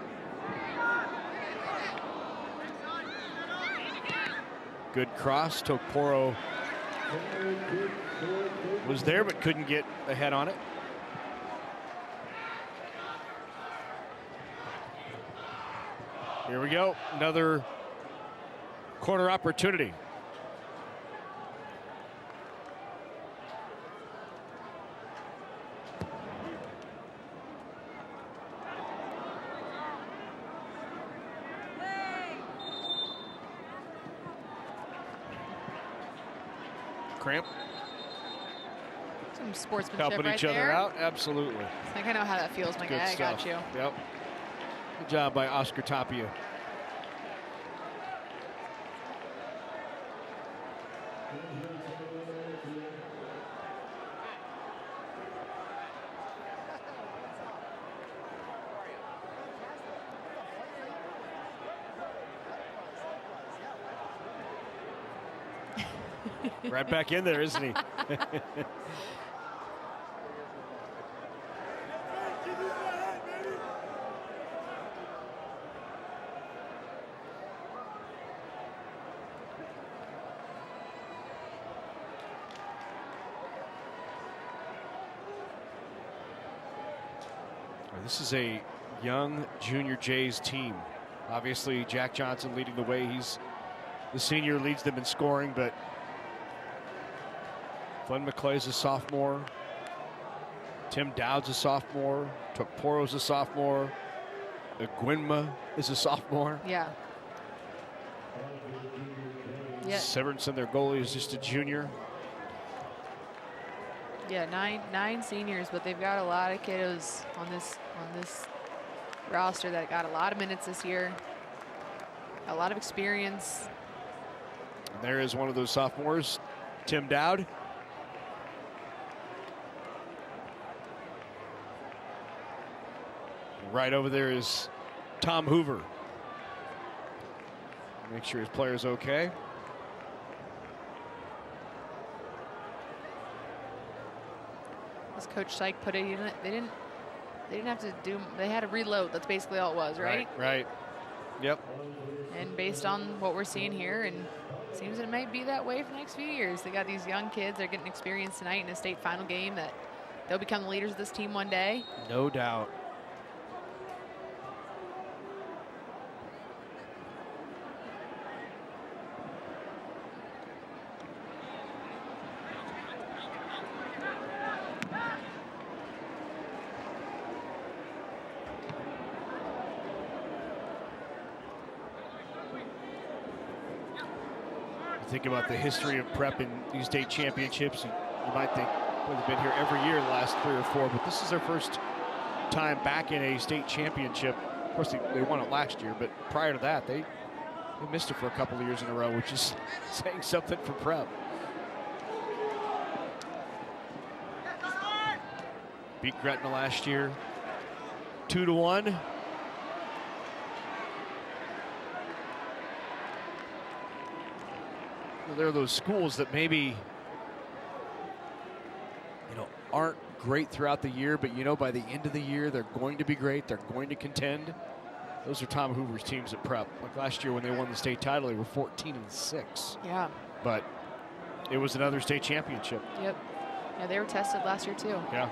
Good cross. Tokporo was there but couldn't get ahead on it. Here we go, another corner opportunity. Cramp. Some sportsmanship helping right each other there. out, absolutely. I think I know how that feels, my Good guy. stuff. I got you. Yep. Good job by Oscar Tapia. Right back in there, isn't he? This is a young junior Jays team. Obviously, Jack Johnson leading the way. He's the senior, leads them in scoring, but Glenn McClay's a sophomore. Tim Dowd's a sophomore. Tokporo's a sophomore. Gwinma is a sophomore. Yeah. Severinson, their goalie, is just a junior. Yeah, nine seniors, but they've got a lot of kiddos on this roster that got a lot of minutes this year, a lot of experience. And there is one of those sophomores, Tim Dowd. Right over there is Tom Hoover. Make sure his player's okay. As Coach Syke put it, they didn't have to do. They had to reload. That's basically all it was, right? Right. Yep. And based on what we're seeing here, and it seems it might be that way for the next few years. They got these young kids. They're getting experience tonight in a state final game that they'll become the leaders of this team one day. No doubt. Think about the history of prep in these state championships, and you might think, well, they've been here every year the last 3 or 4, but this is their first time back in a state championship. Of course, they won it last year, but prior to that, they missed it for a couple of years in a row, which is saying something for prep. Beat Creighton last year, 2-1. There are those schools that maybe, aren't great throughout the year, but by the end of the year they're going to be great. They're going to contend. Those are Tom Hoover's teams at prep. Like last year when they won the state title, they were 14-6. Yeah. But it was another state championship. Yep. Yeah, they were tested last year too. Yeah.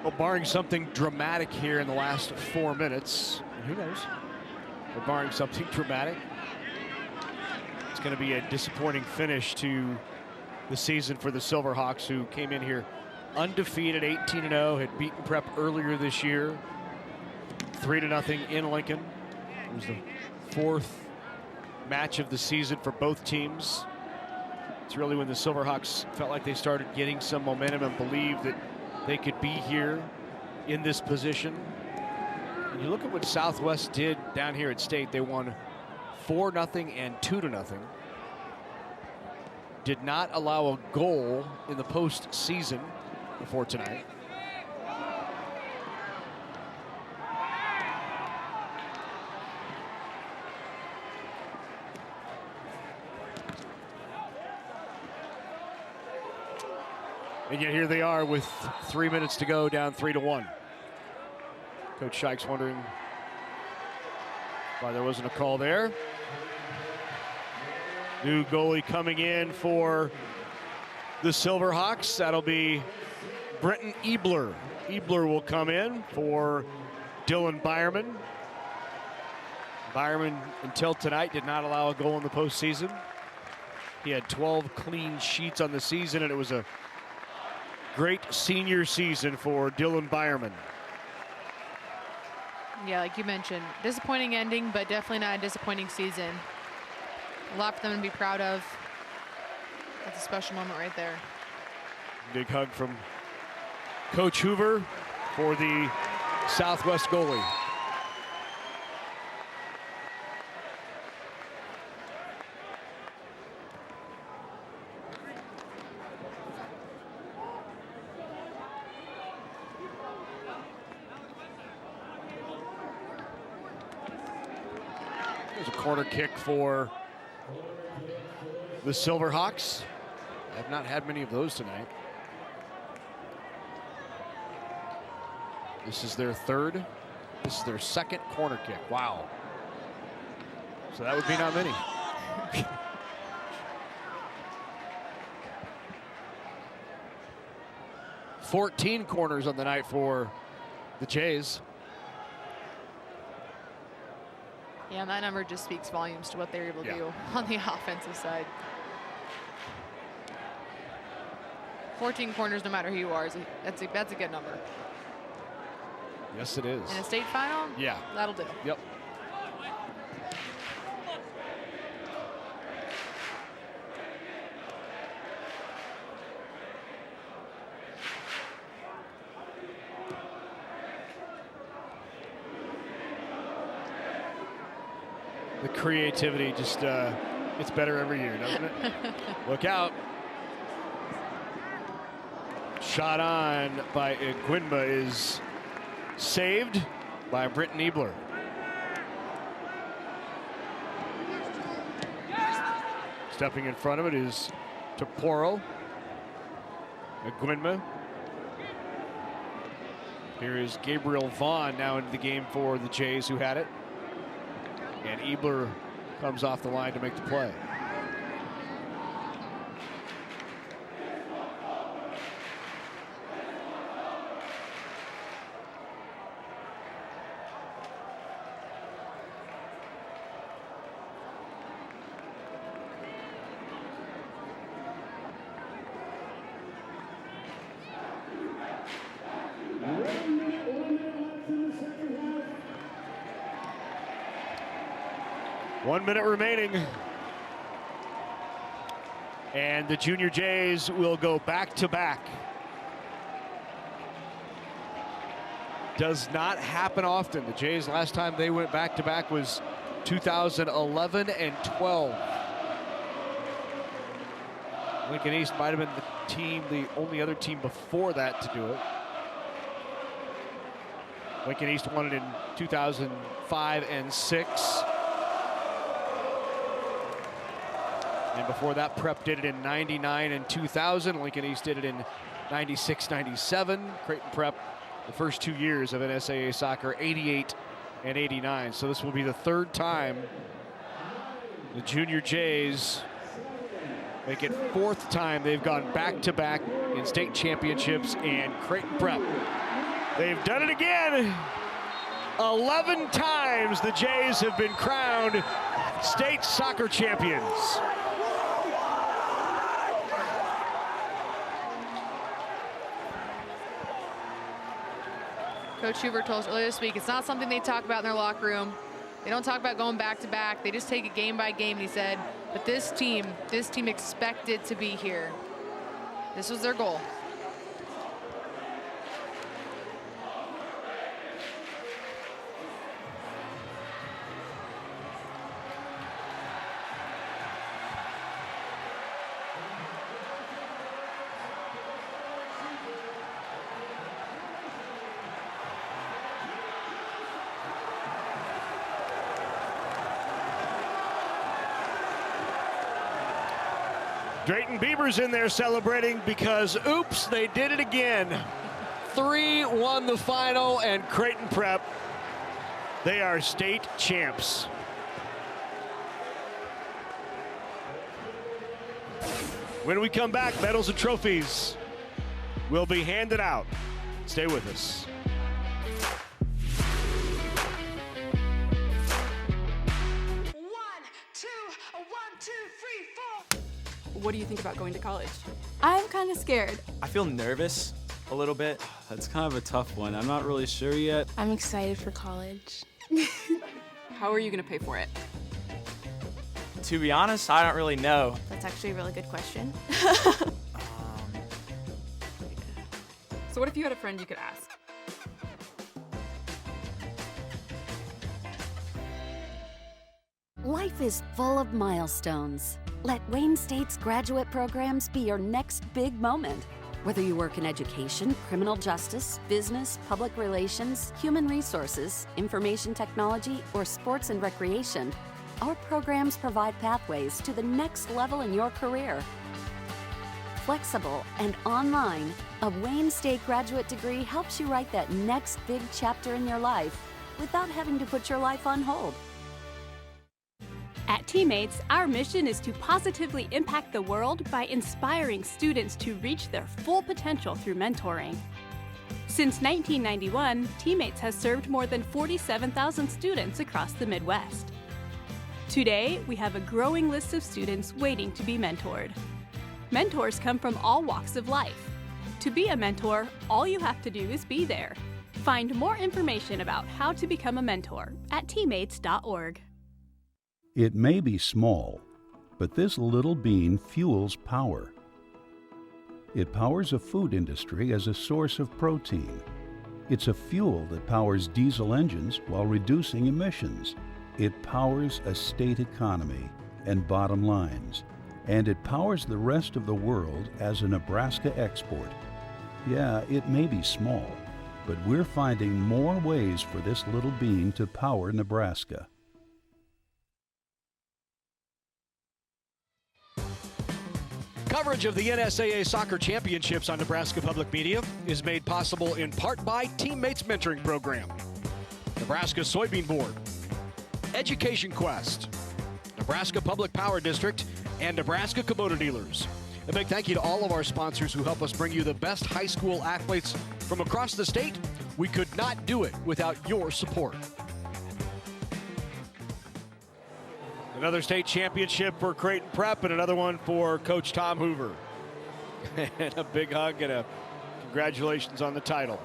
Well, barring something dramatic here in the last 4 minutes, and who knows, but barring something dramatic, it's going to be a disappointing finish to the season for the Silverhawks, who came in here undefeated, 18-0, had beaten prep earlier this year, 3-0 in Lincoln. It was the 4th match of the season for both teams. It's really when the Silverhawks felt like they started getting some momentum and believed that they could be here in this position. And you look at what Southwest did down here at state. They won 4-0 and 2-0. Did not allow a goal in the postseason before tonight. And yet here they are with 3 minutes to go, down 3-1. Coach Shike's wondering why there wasn't a call there. New goalie coming in for the Silverhawks. That'll be Brenton Ebler. Ebler will come in for Dylan Byerman. Byerman, until tonight, did not allow a goal in the postseason. He had 12 clean sheets on the season, and it was a great senior season for Dylan Byerman. Yeah, like you mentioned, disappointing ending, but definitely not a disappointing season. A lot for them to be proud of. That's a special moment right there. Big hug from Coach Hoover for the Southwest goalie. There's a corner kick for the Silverhawks. Have not had many of those tonight. This is their third. This is their second corner kick. Wow. So that would be not many. 14 corners on the night for the Jays. Yeah, and that number just speaks volumes to what they're able to do on the offensive side. 14 corners, no matter who you are, that's a good number. Yes, it is. In a state final? Yeah. That'll do. Yep. The creativity just gets better every year, doesn't it? Look out. Shot on by Gwynma is saved by Britton Ebler. Stepping in front of it is Toporo. Gwynma. Here is Gabriel Vaughn now into the game for the Jays, who had it. And Ebler comes off the line to make the play. One minute remaining. And the Junior Jays will go back-to-back. Does not happen often. The Jays, last time they went back-to-back was 2011 and 12. Lincoln East might have been the only other team before that to do it. Lincoln East won it in 2005 and 6. And before that, Prep did it in 99 and 2000. Lincoln East did it in 96, 97. Creighton Prep, the first 2 years of NSAA soccer, 88 and 89. So this will be the third time the Junior Jays make it fourth time they've gone back-to-back in state championships, and Creighton Prep, they've done it again. 11 times the Jays have been crowned state soccer champions. Coach Hoover told us earlier this week, it's not something they talk about in their locker room. They don't talk about going back-to-back. They just take it game by game, he said. But this team expected to be here. This was their goal. Drayton Bieber's in there celebrating because, oops, they did it again. 3 won the final, and Creighton Prep, they are state champs. When we come back, medals and trophies will be handed out. Stay with us. What do you think about going to college? I'm kind of scared. I feel nervous a little bit. That's kind of a tough one. I'm not really sure yet. I'm excited for college. How are you going to pay for it? To be honest, I don't really know. That's actually a really good question. So what if you had a friend you could ask? Life is full of milestones. Let Wayne State's graduate programs be your next big moment. Whether you work in education, criminal justice, business, public relations, human resources, information technology, or sports and recreation, our programs provide pathways to the next level in your career. Flexible and online, a Wayne State graduate degree helps you write that next big chapter in your life without having to put your life on hold. At Teammates, our mission is to positively impact the world by inspiring students to reach their full potential through mentoring. Since 1991, Teammates has served more than 47,000 students across the Midwest. Today, we have a growing list of students waiting to be mentored. Mentors come from all walks of life. To be a mentor, all you have to do is be there. Find more information about how to become a mentor at teammates.org. It may be small, but this little bean fuels power. It powers a food industry as a source of protein. It's a fuel that powers diesel engines while reducing emissions. It powers a state economy and bottom lines. And it powers the rest of the world as a Nebraska export. Yeah, it may be small, but we're finding more ways for this little bean to power Nebraska. Coverage of the NSAA Soccer Championships on Nebraska Public Media is made possible in part by Teammates Mentoring Program, Nebraska Soybean Board, Education Quest, Nebraska Public Power District, and Nebraska Kubota Dealers. A big thank you to all of our sponsors who help us bring you the best high school athletes from across the state. We could not do it without your support. Another state championship for Creighton Prep and another one for Coach Tom Hoover. And a big hug and a congratulations on the title.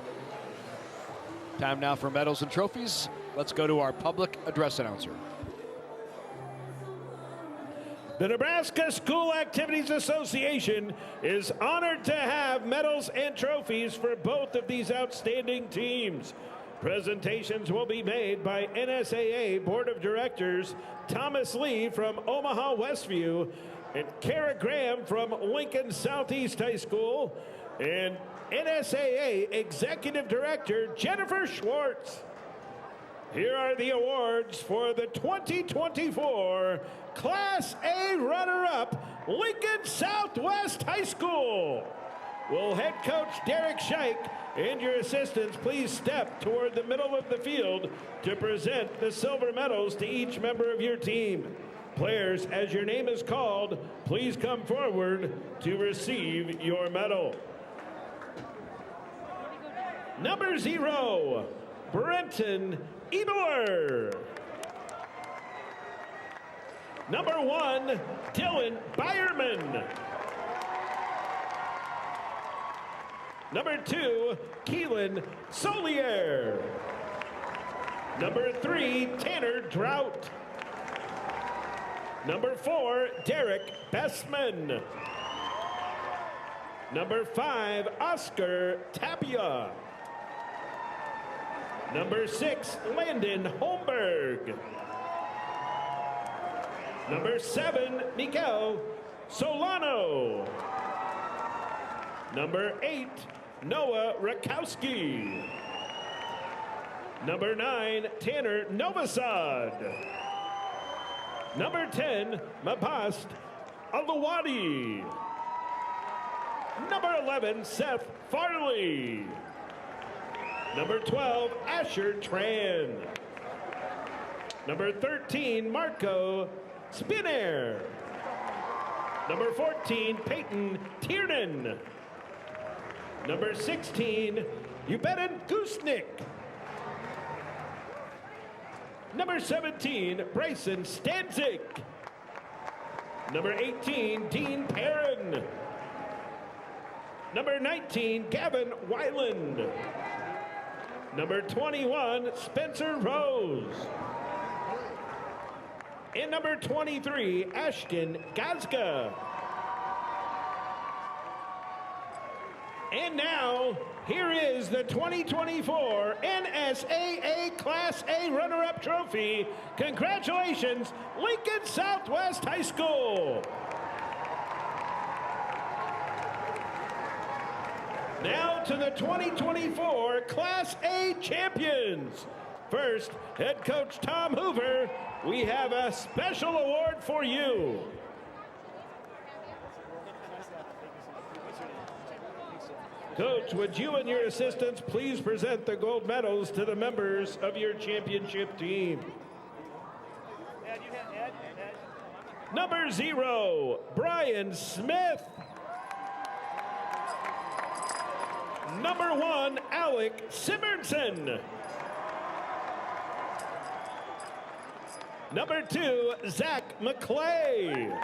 Time now for medals and trophies. Let's go to our public address announcer. The Nebraska School Activities Association is honored to have medals and trophies for both of these outstanding teams. Presentations will be made by NSAA Board of Directors Thomas Lee from Omaha Westview and Kara Graham from Lincoln Southeast High School and NSAA Executive Director Jennifer Schwartz. Here are the awards for the 2024 Class A runner-up, Lincoln Southwest High School. Will head coach Derek Scheich and your assistants please step toward the middle of the field to present the silver medals to each member of your team. Players, as your name is called, please come forward to receive your medal. Number 0, Brenton Ebler. Number 1, Dylan Byerman. Number 2, Keelan Solier. Number 3, Tanner Drought. Number 4, Derek Bessman. Number 5, Oscar Tapia. Number 6, Landon Holmberg. Number 7, Miguel Solano. Number 8, Noah Rakowski. Number 9, Tanner Novosad. Number 10, Mabast Alawadi. Number 11, Seth Farley. Number 12, Asher Tran. Number 13, Marco Spinner. Number 14, Peyton Tiernan. Number 16, Ubeden Gusnik. Number 17, Bryson Stanzik. Number 18, Dean Perrin. Number 19, Gavin Weiland. Number 21, Spencer Rose. And number 23, Ashton Gazga. And now, here is the 2024 NSAA Class A runner-up trophy. Congratulations, Lincoln Southwest High School. Now to the 2024 Class A champions. First, head coach Tom Hoover, we have a special award for you. Coach, would you and your assistants please present the gold medals to the members of your championship team? Number 0, Brian Smith. Number 1, Alec Simonson. Number 2, Zach McClay.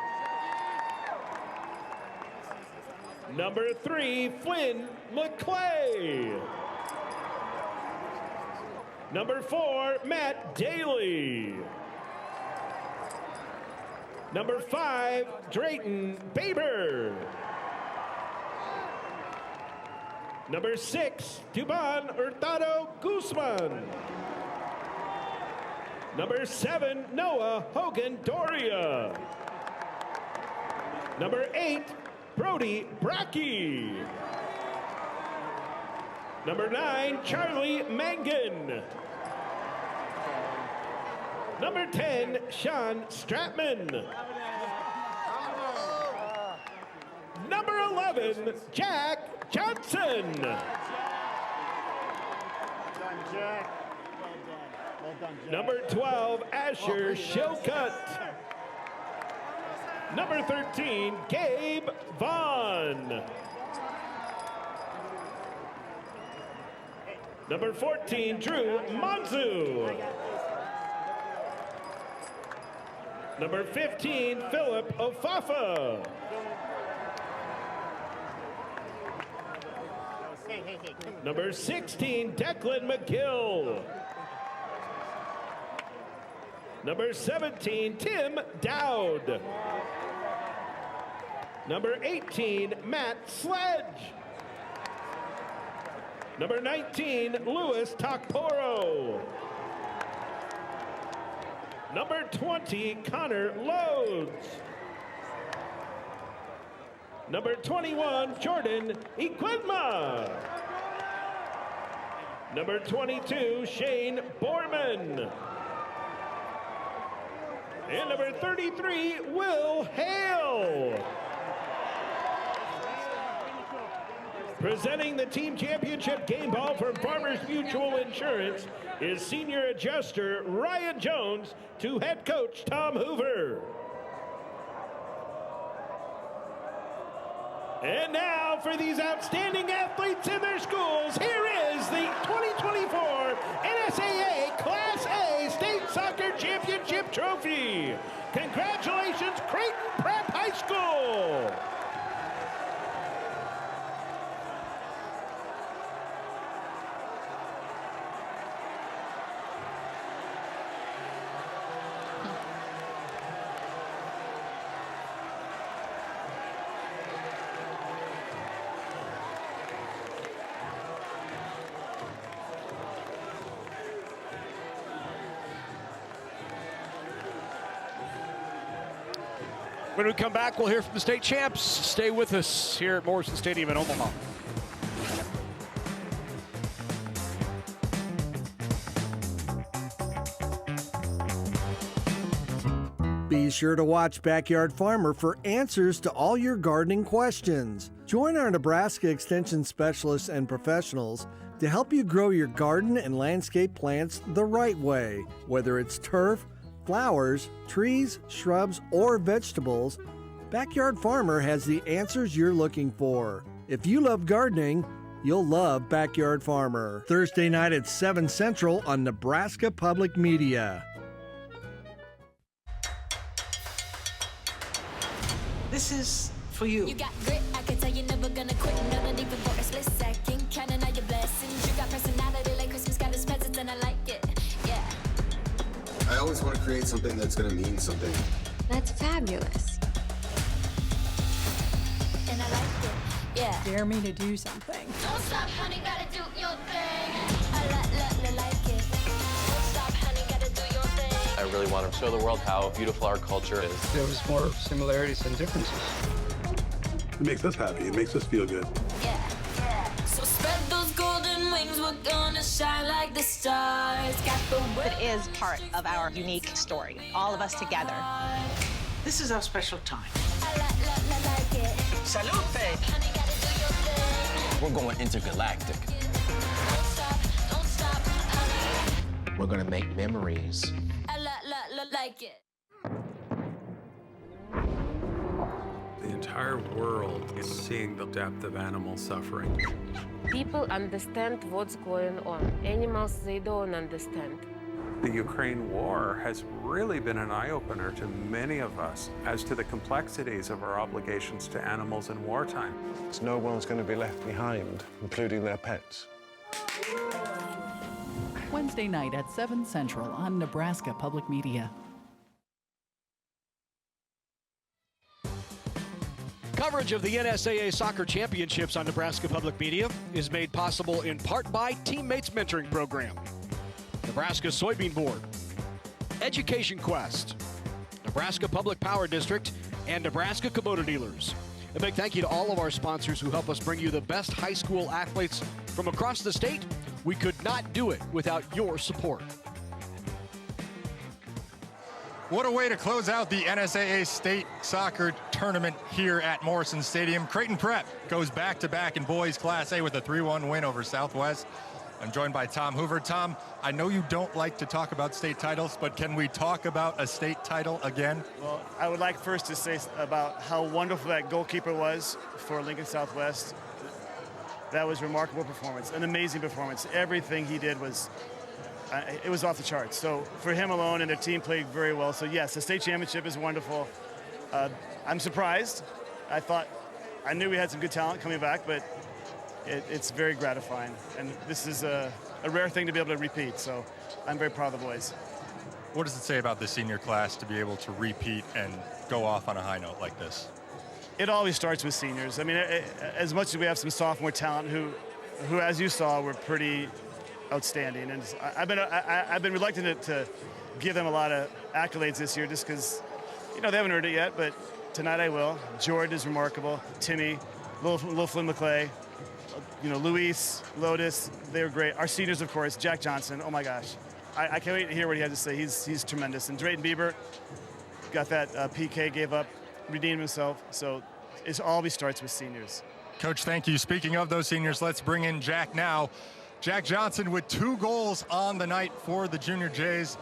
Number 3, Flynn McClay. Number 4, Matt Daly. Number 5, Drayton Baber. Number 6, Duban Hurtado Guzman. Number 7, Noah Hogan Doria. Number 8, Brody Brackey. Number 9, Charlie Mangan. Number 10, Sean Stratman. Number 11, Jack Johnson. Number 12, Asher Shilcutt. Number 13, Gabe Vaughn. Number 14, Drew Monzu. Number 15, Philip Ofafa. Number 16, Declan McGill. Number 17, Tim Dowd. Number 18, Matt Sledge. Number 19, Louis Takporo. Number 20, Connor Loads. Number 21, Jordan Equidma. Number 22, Shane Borman. And number 33, Will Hale. Presenting the team championship game ball from Farmers Mutual Insurance is senior adjuster Ryan Jones to head coach Tom Hoover. And now for these outstanding athletes in their schools, here is the 2024 NSAA Class A State Soccer Championship Trophy. Congratulations, Creighton Prep High School. When we come back, we'll hear from the state champs. Stay with us here at Morrison Stadium in Omaha. Be sure to watch Backyard Farmer for answers to all your gardening questions. Join our Nebraska Extension specialists and professionals to help you grow your garden and landscape plants the right way. Whether it's turf, flowers, trees, shrubs, or vegetables, Backyard Farmer has the answers you're looking for. If you love gardening, you'll love Backyard Farmer. Thursday night at 7 Central on Nebraska Public Media. This is for you. You got grit, I can tell you're never gonna quit. No, not even for a split second. Counting all your blessings. You got personality like Christmas got his presents, and I like it. Yeah. I always want to create something that's going to mean something. That's fabulous. And I like it. Yeah. Dare me to do something. Don't stop, honey, gotta do your thing. I like it. Don't stop, honey, gotta do your thing. I really want to show the world how beautiful our culture is. There was more similarities than differences. It makes us happy. It makes us feel good. Yeah. So spread those golden wings. We're gonna shine like the stars. Got the It is part of our unique story. All of us together. This is our special time. I like it. Salute! Honey, gotta do your thing. We're going intergalactic. Don't stop, honey. We're going to make memories. I like it. The entire world is seeing the depth of animal suffering. People understand what's going on. Animals, they don't understand. The Ukraine war has really been an eye-opener to many of us as to the complexities of our obligations to animals in wartime. No one's going to be left behind, including their pets. Wednesday night at 7 Central on Nebraska Public Media. Coverage of the NSAA Soccer Championships on Nebraska Public Media is made possible in part by Teammates Mentoring Program, Nebraska Soybean Board, Education Quest, Nebraska Public Power District, and Nebraska Kubota Dealers. A big thank you to all of our sponsors who help us bring you the best high school athletes from across the state. We could not do it without your support. What a way to close out the NSAA State Soccer Tournament here at Morrison Stadium. Creighton Prep goes back-to-back in boys Class A with a 3-1 win over Southwest. I'm joined by Tom Hoover. Tom, I know you don't like to talk about state titles, but can we talk about a state title again? Well, I would like first to say about how wonderful that goalkeeper was for Lincoln Southwest. That was a remarkable performance, an amazing performance. Everything he did was it was off the charts. So for him alone, and their team played very well. So yes, the state championship is wonderful. I'm surprised. I knew we had some good talent coming back, but it's very gratifying. And this is a rare thing to be able to repeat. So I'm very proud of the boys. What does it say about the senior class to be able to repeat and go off on a high note like this? It always starts with seniors. I mean, as much as we have some sophomore talent who as you saw, were pretty outstanding, and I've been reluctant to give them a lot of accolades this year, just because they haven't earned it yet. But tonight I will. Jordan is remarkable. Timmy, Little Flynn McClay, Luis, Lotus, they were great. Our seniors, of course, Jack Johnson. Oh my gosh, I can't wait to hear what he has to say. He's tremendous. And Drayton Bieber got that PK, gave up, redeemed himself. So it always starts with seniors. Coach, thank you. Speaking of those seniors, let's bring in Jack now. Jack Johnson with 2 goals on the night for the Junior Jays.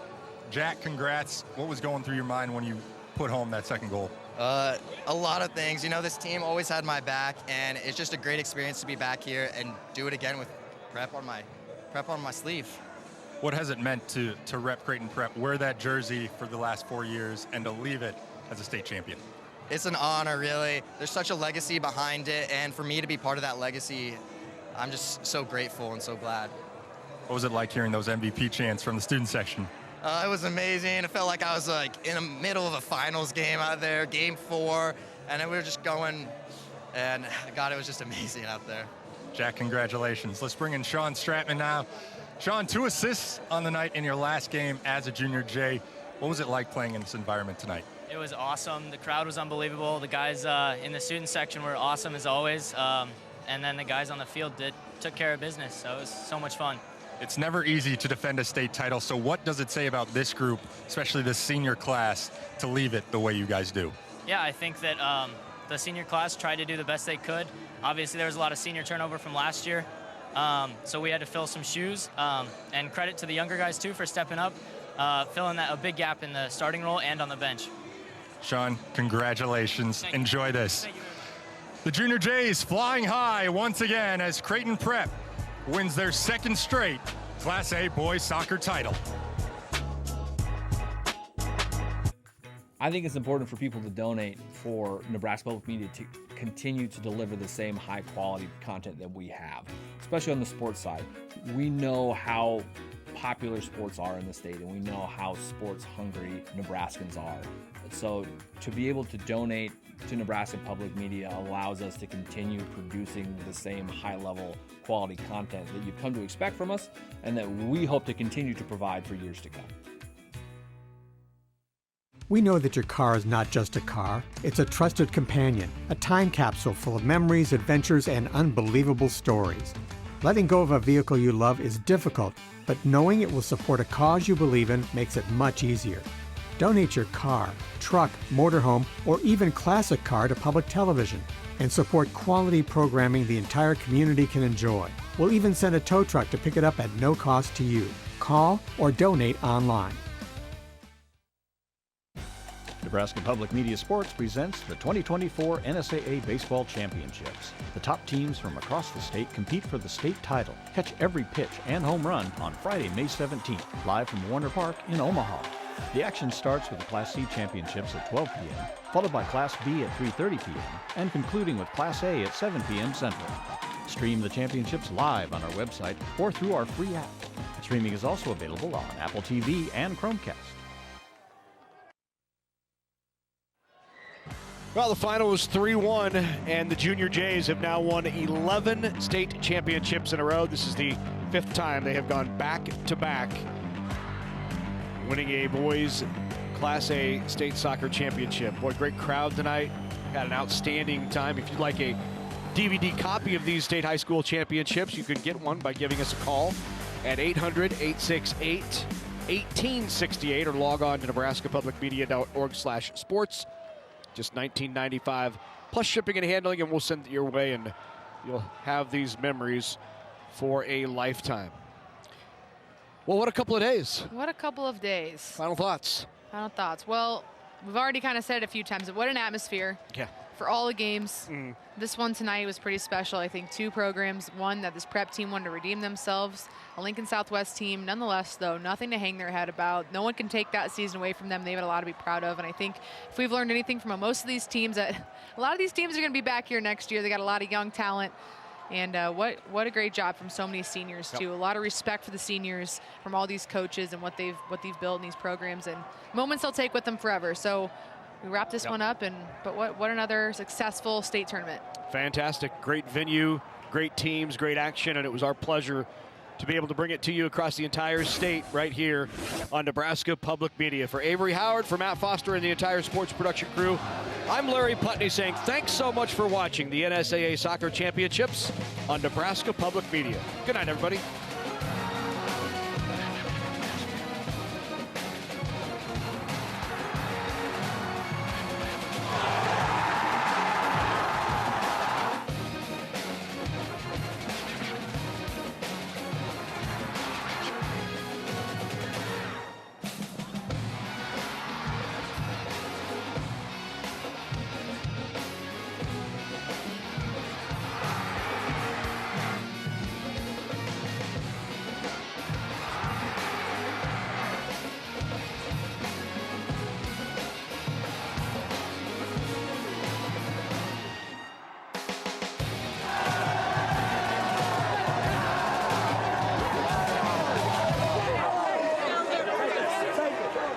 Jack, congrats. What was going through your mind when you put home that second goal? A lot of things. This team always had my back, and it's just a great experience to be back here and do it again with prep on my sleeve. What has it meant to rep Creighton Prep, wear that jersey for the last 4 years, and to leave it as a state champion? It's an honor, really. There's such a legacy behind it, and for me to be part of that legacy, I'm just so grateful and so glad. What was it like hearing those MVP chants from the student section? It was amazing. It felt like I was in the middle of a finals game out there, game 4, and we were just going, and God, it was just amazing out there. Jack, congratulations. Let's bring in Sean Stratman now. Sean, 2 assists on the night in your last game as a Junior J. What was it like playing in this environment tonight? It was awesome. The crowd was unbelievable. The guys in the student section were awesome as always. And then the guys on the field took care of business, so it was so much fun. It's never easy to defend a state title, so what does it say about this group, especially this senior class, to leave it the way you guys do? Yeah, I think that the senior class tried to do the best they could. Obviously, there was a lot of senior turnover from last year, so we had to fill some shoes, and credit to the younger guys, too, for stepping up, filling a big gap in the starting role and on the bench. Sean, congratulations. Enjoy this. The Junior Jays flying high once again as Creighton Prep wins their 2nd straight Class A boys soccer title. I think it's important for people to donate for Nebraska Public Media to continue to deliver the same high quality content that we have, especially on the sports side. We know how popular sports are in the state, and we know how sports hungry Nebraskans are. So to be able to donate to Nebraska Public Media allows us to continue producing the same high-level quality content that you've come to expect from us and that we hope to continue to provide for years to come. We know that your car is not just a car, it's a trusted companion, a time capsule full of memories, adventures, and unbelievable stories. Letting go of a vehicle you love is difficult, but knowing it will support a cause you believe in makes it much easier. Donate your car, truck, motorhome, or even classic car to public television and support quality programming the entire community can enjoy. We'll even send a tow truck to pick it up at no cost to you. Call or donate online. Nebraska Public Media Sports presents the 2024 NSAA Baseball Championships. The top teams from across the state compete for the state title. Catch every pitch and home run on Friday, May 17th, live from Warner Park in Omaha. The action starts with the Class C championships at 12 p.m., followed by Class B at 3:30 p.m., and concluding with Class A at 7 p.m. Central. Stream the championships live on our website or through our free app. Streaming is also available on Apple TV and Chromecast. Well, the final was 3-1, and the Junior Jays have now won 11 state championships in a row. This is the 5th time they have gone back-to-back, winning a boys Class A state soccer championship. Boy, great crowd tonight. Had an outstanding time. If you'd like a DVD copy of these state high school championships, you can get one by giving us a call at 800-868-1868 or log on to nebraskapublicmedia.org/sports. Just $19.95 plus shipping and handling, and we'll send it your way, and you'll have these memories for a lifetime. Well, what a couple of days. What a couple of days. Final thoughts. Final thoughts. Well, we've already kind of said it a few times, but what an atmosphere. Yeah. For all the games. This one tonight was pretty special. I think 2 programs. One, that this prep team wanted to redeem themselves. A Lincoln Southwest team, nonetheless, though, nothing to hang their head about. No one can take that season away from them. They've had a lot to be proud of. And I think if we've learned anything from most of these teams, that a lot of these teams are going to be back here next year. They got a lot of young talent. And what a great job from so many seniors, too. A lot of respect for the seniors from all these coaches and what they've built in these programs, and moments they'll take with them forever. So we wrap this one up, but what another successful state tournament. Fantastic. Great venue, great teams, great action, and it was our pleasure to be able to bring it to you across the entire state right here on Nebraska Public Media. For Avery Howard, for Matt Foster, and the entire sports production crew, I'm Larry Putney saying thanks so much for watching the NSAA Soccer Championships on Nebraska Public Media. Good night, everybody.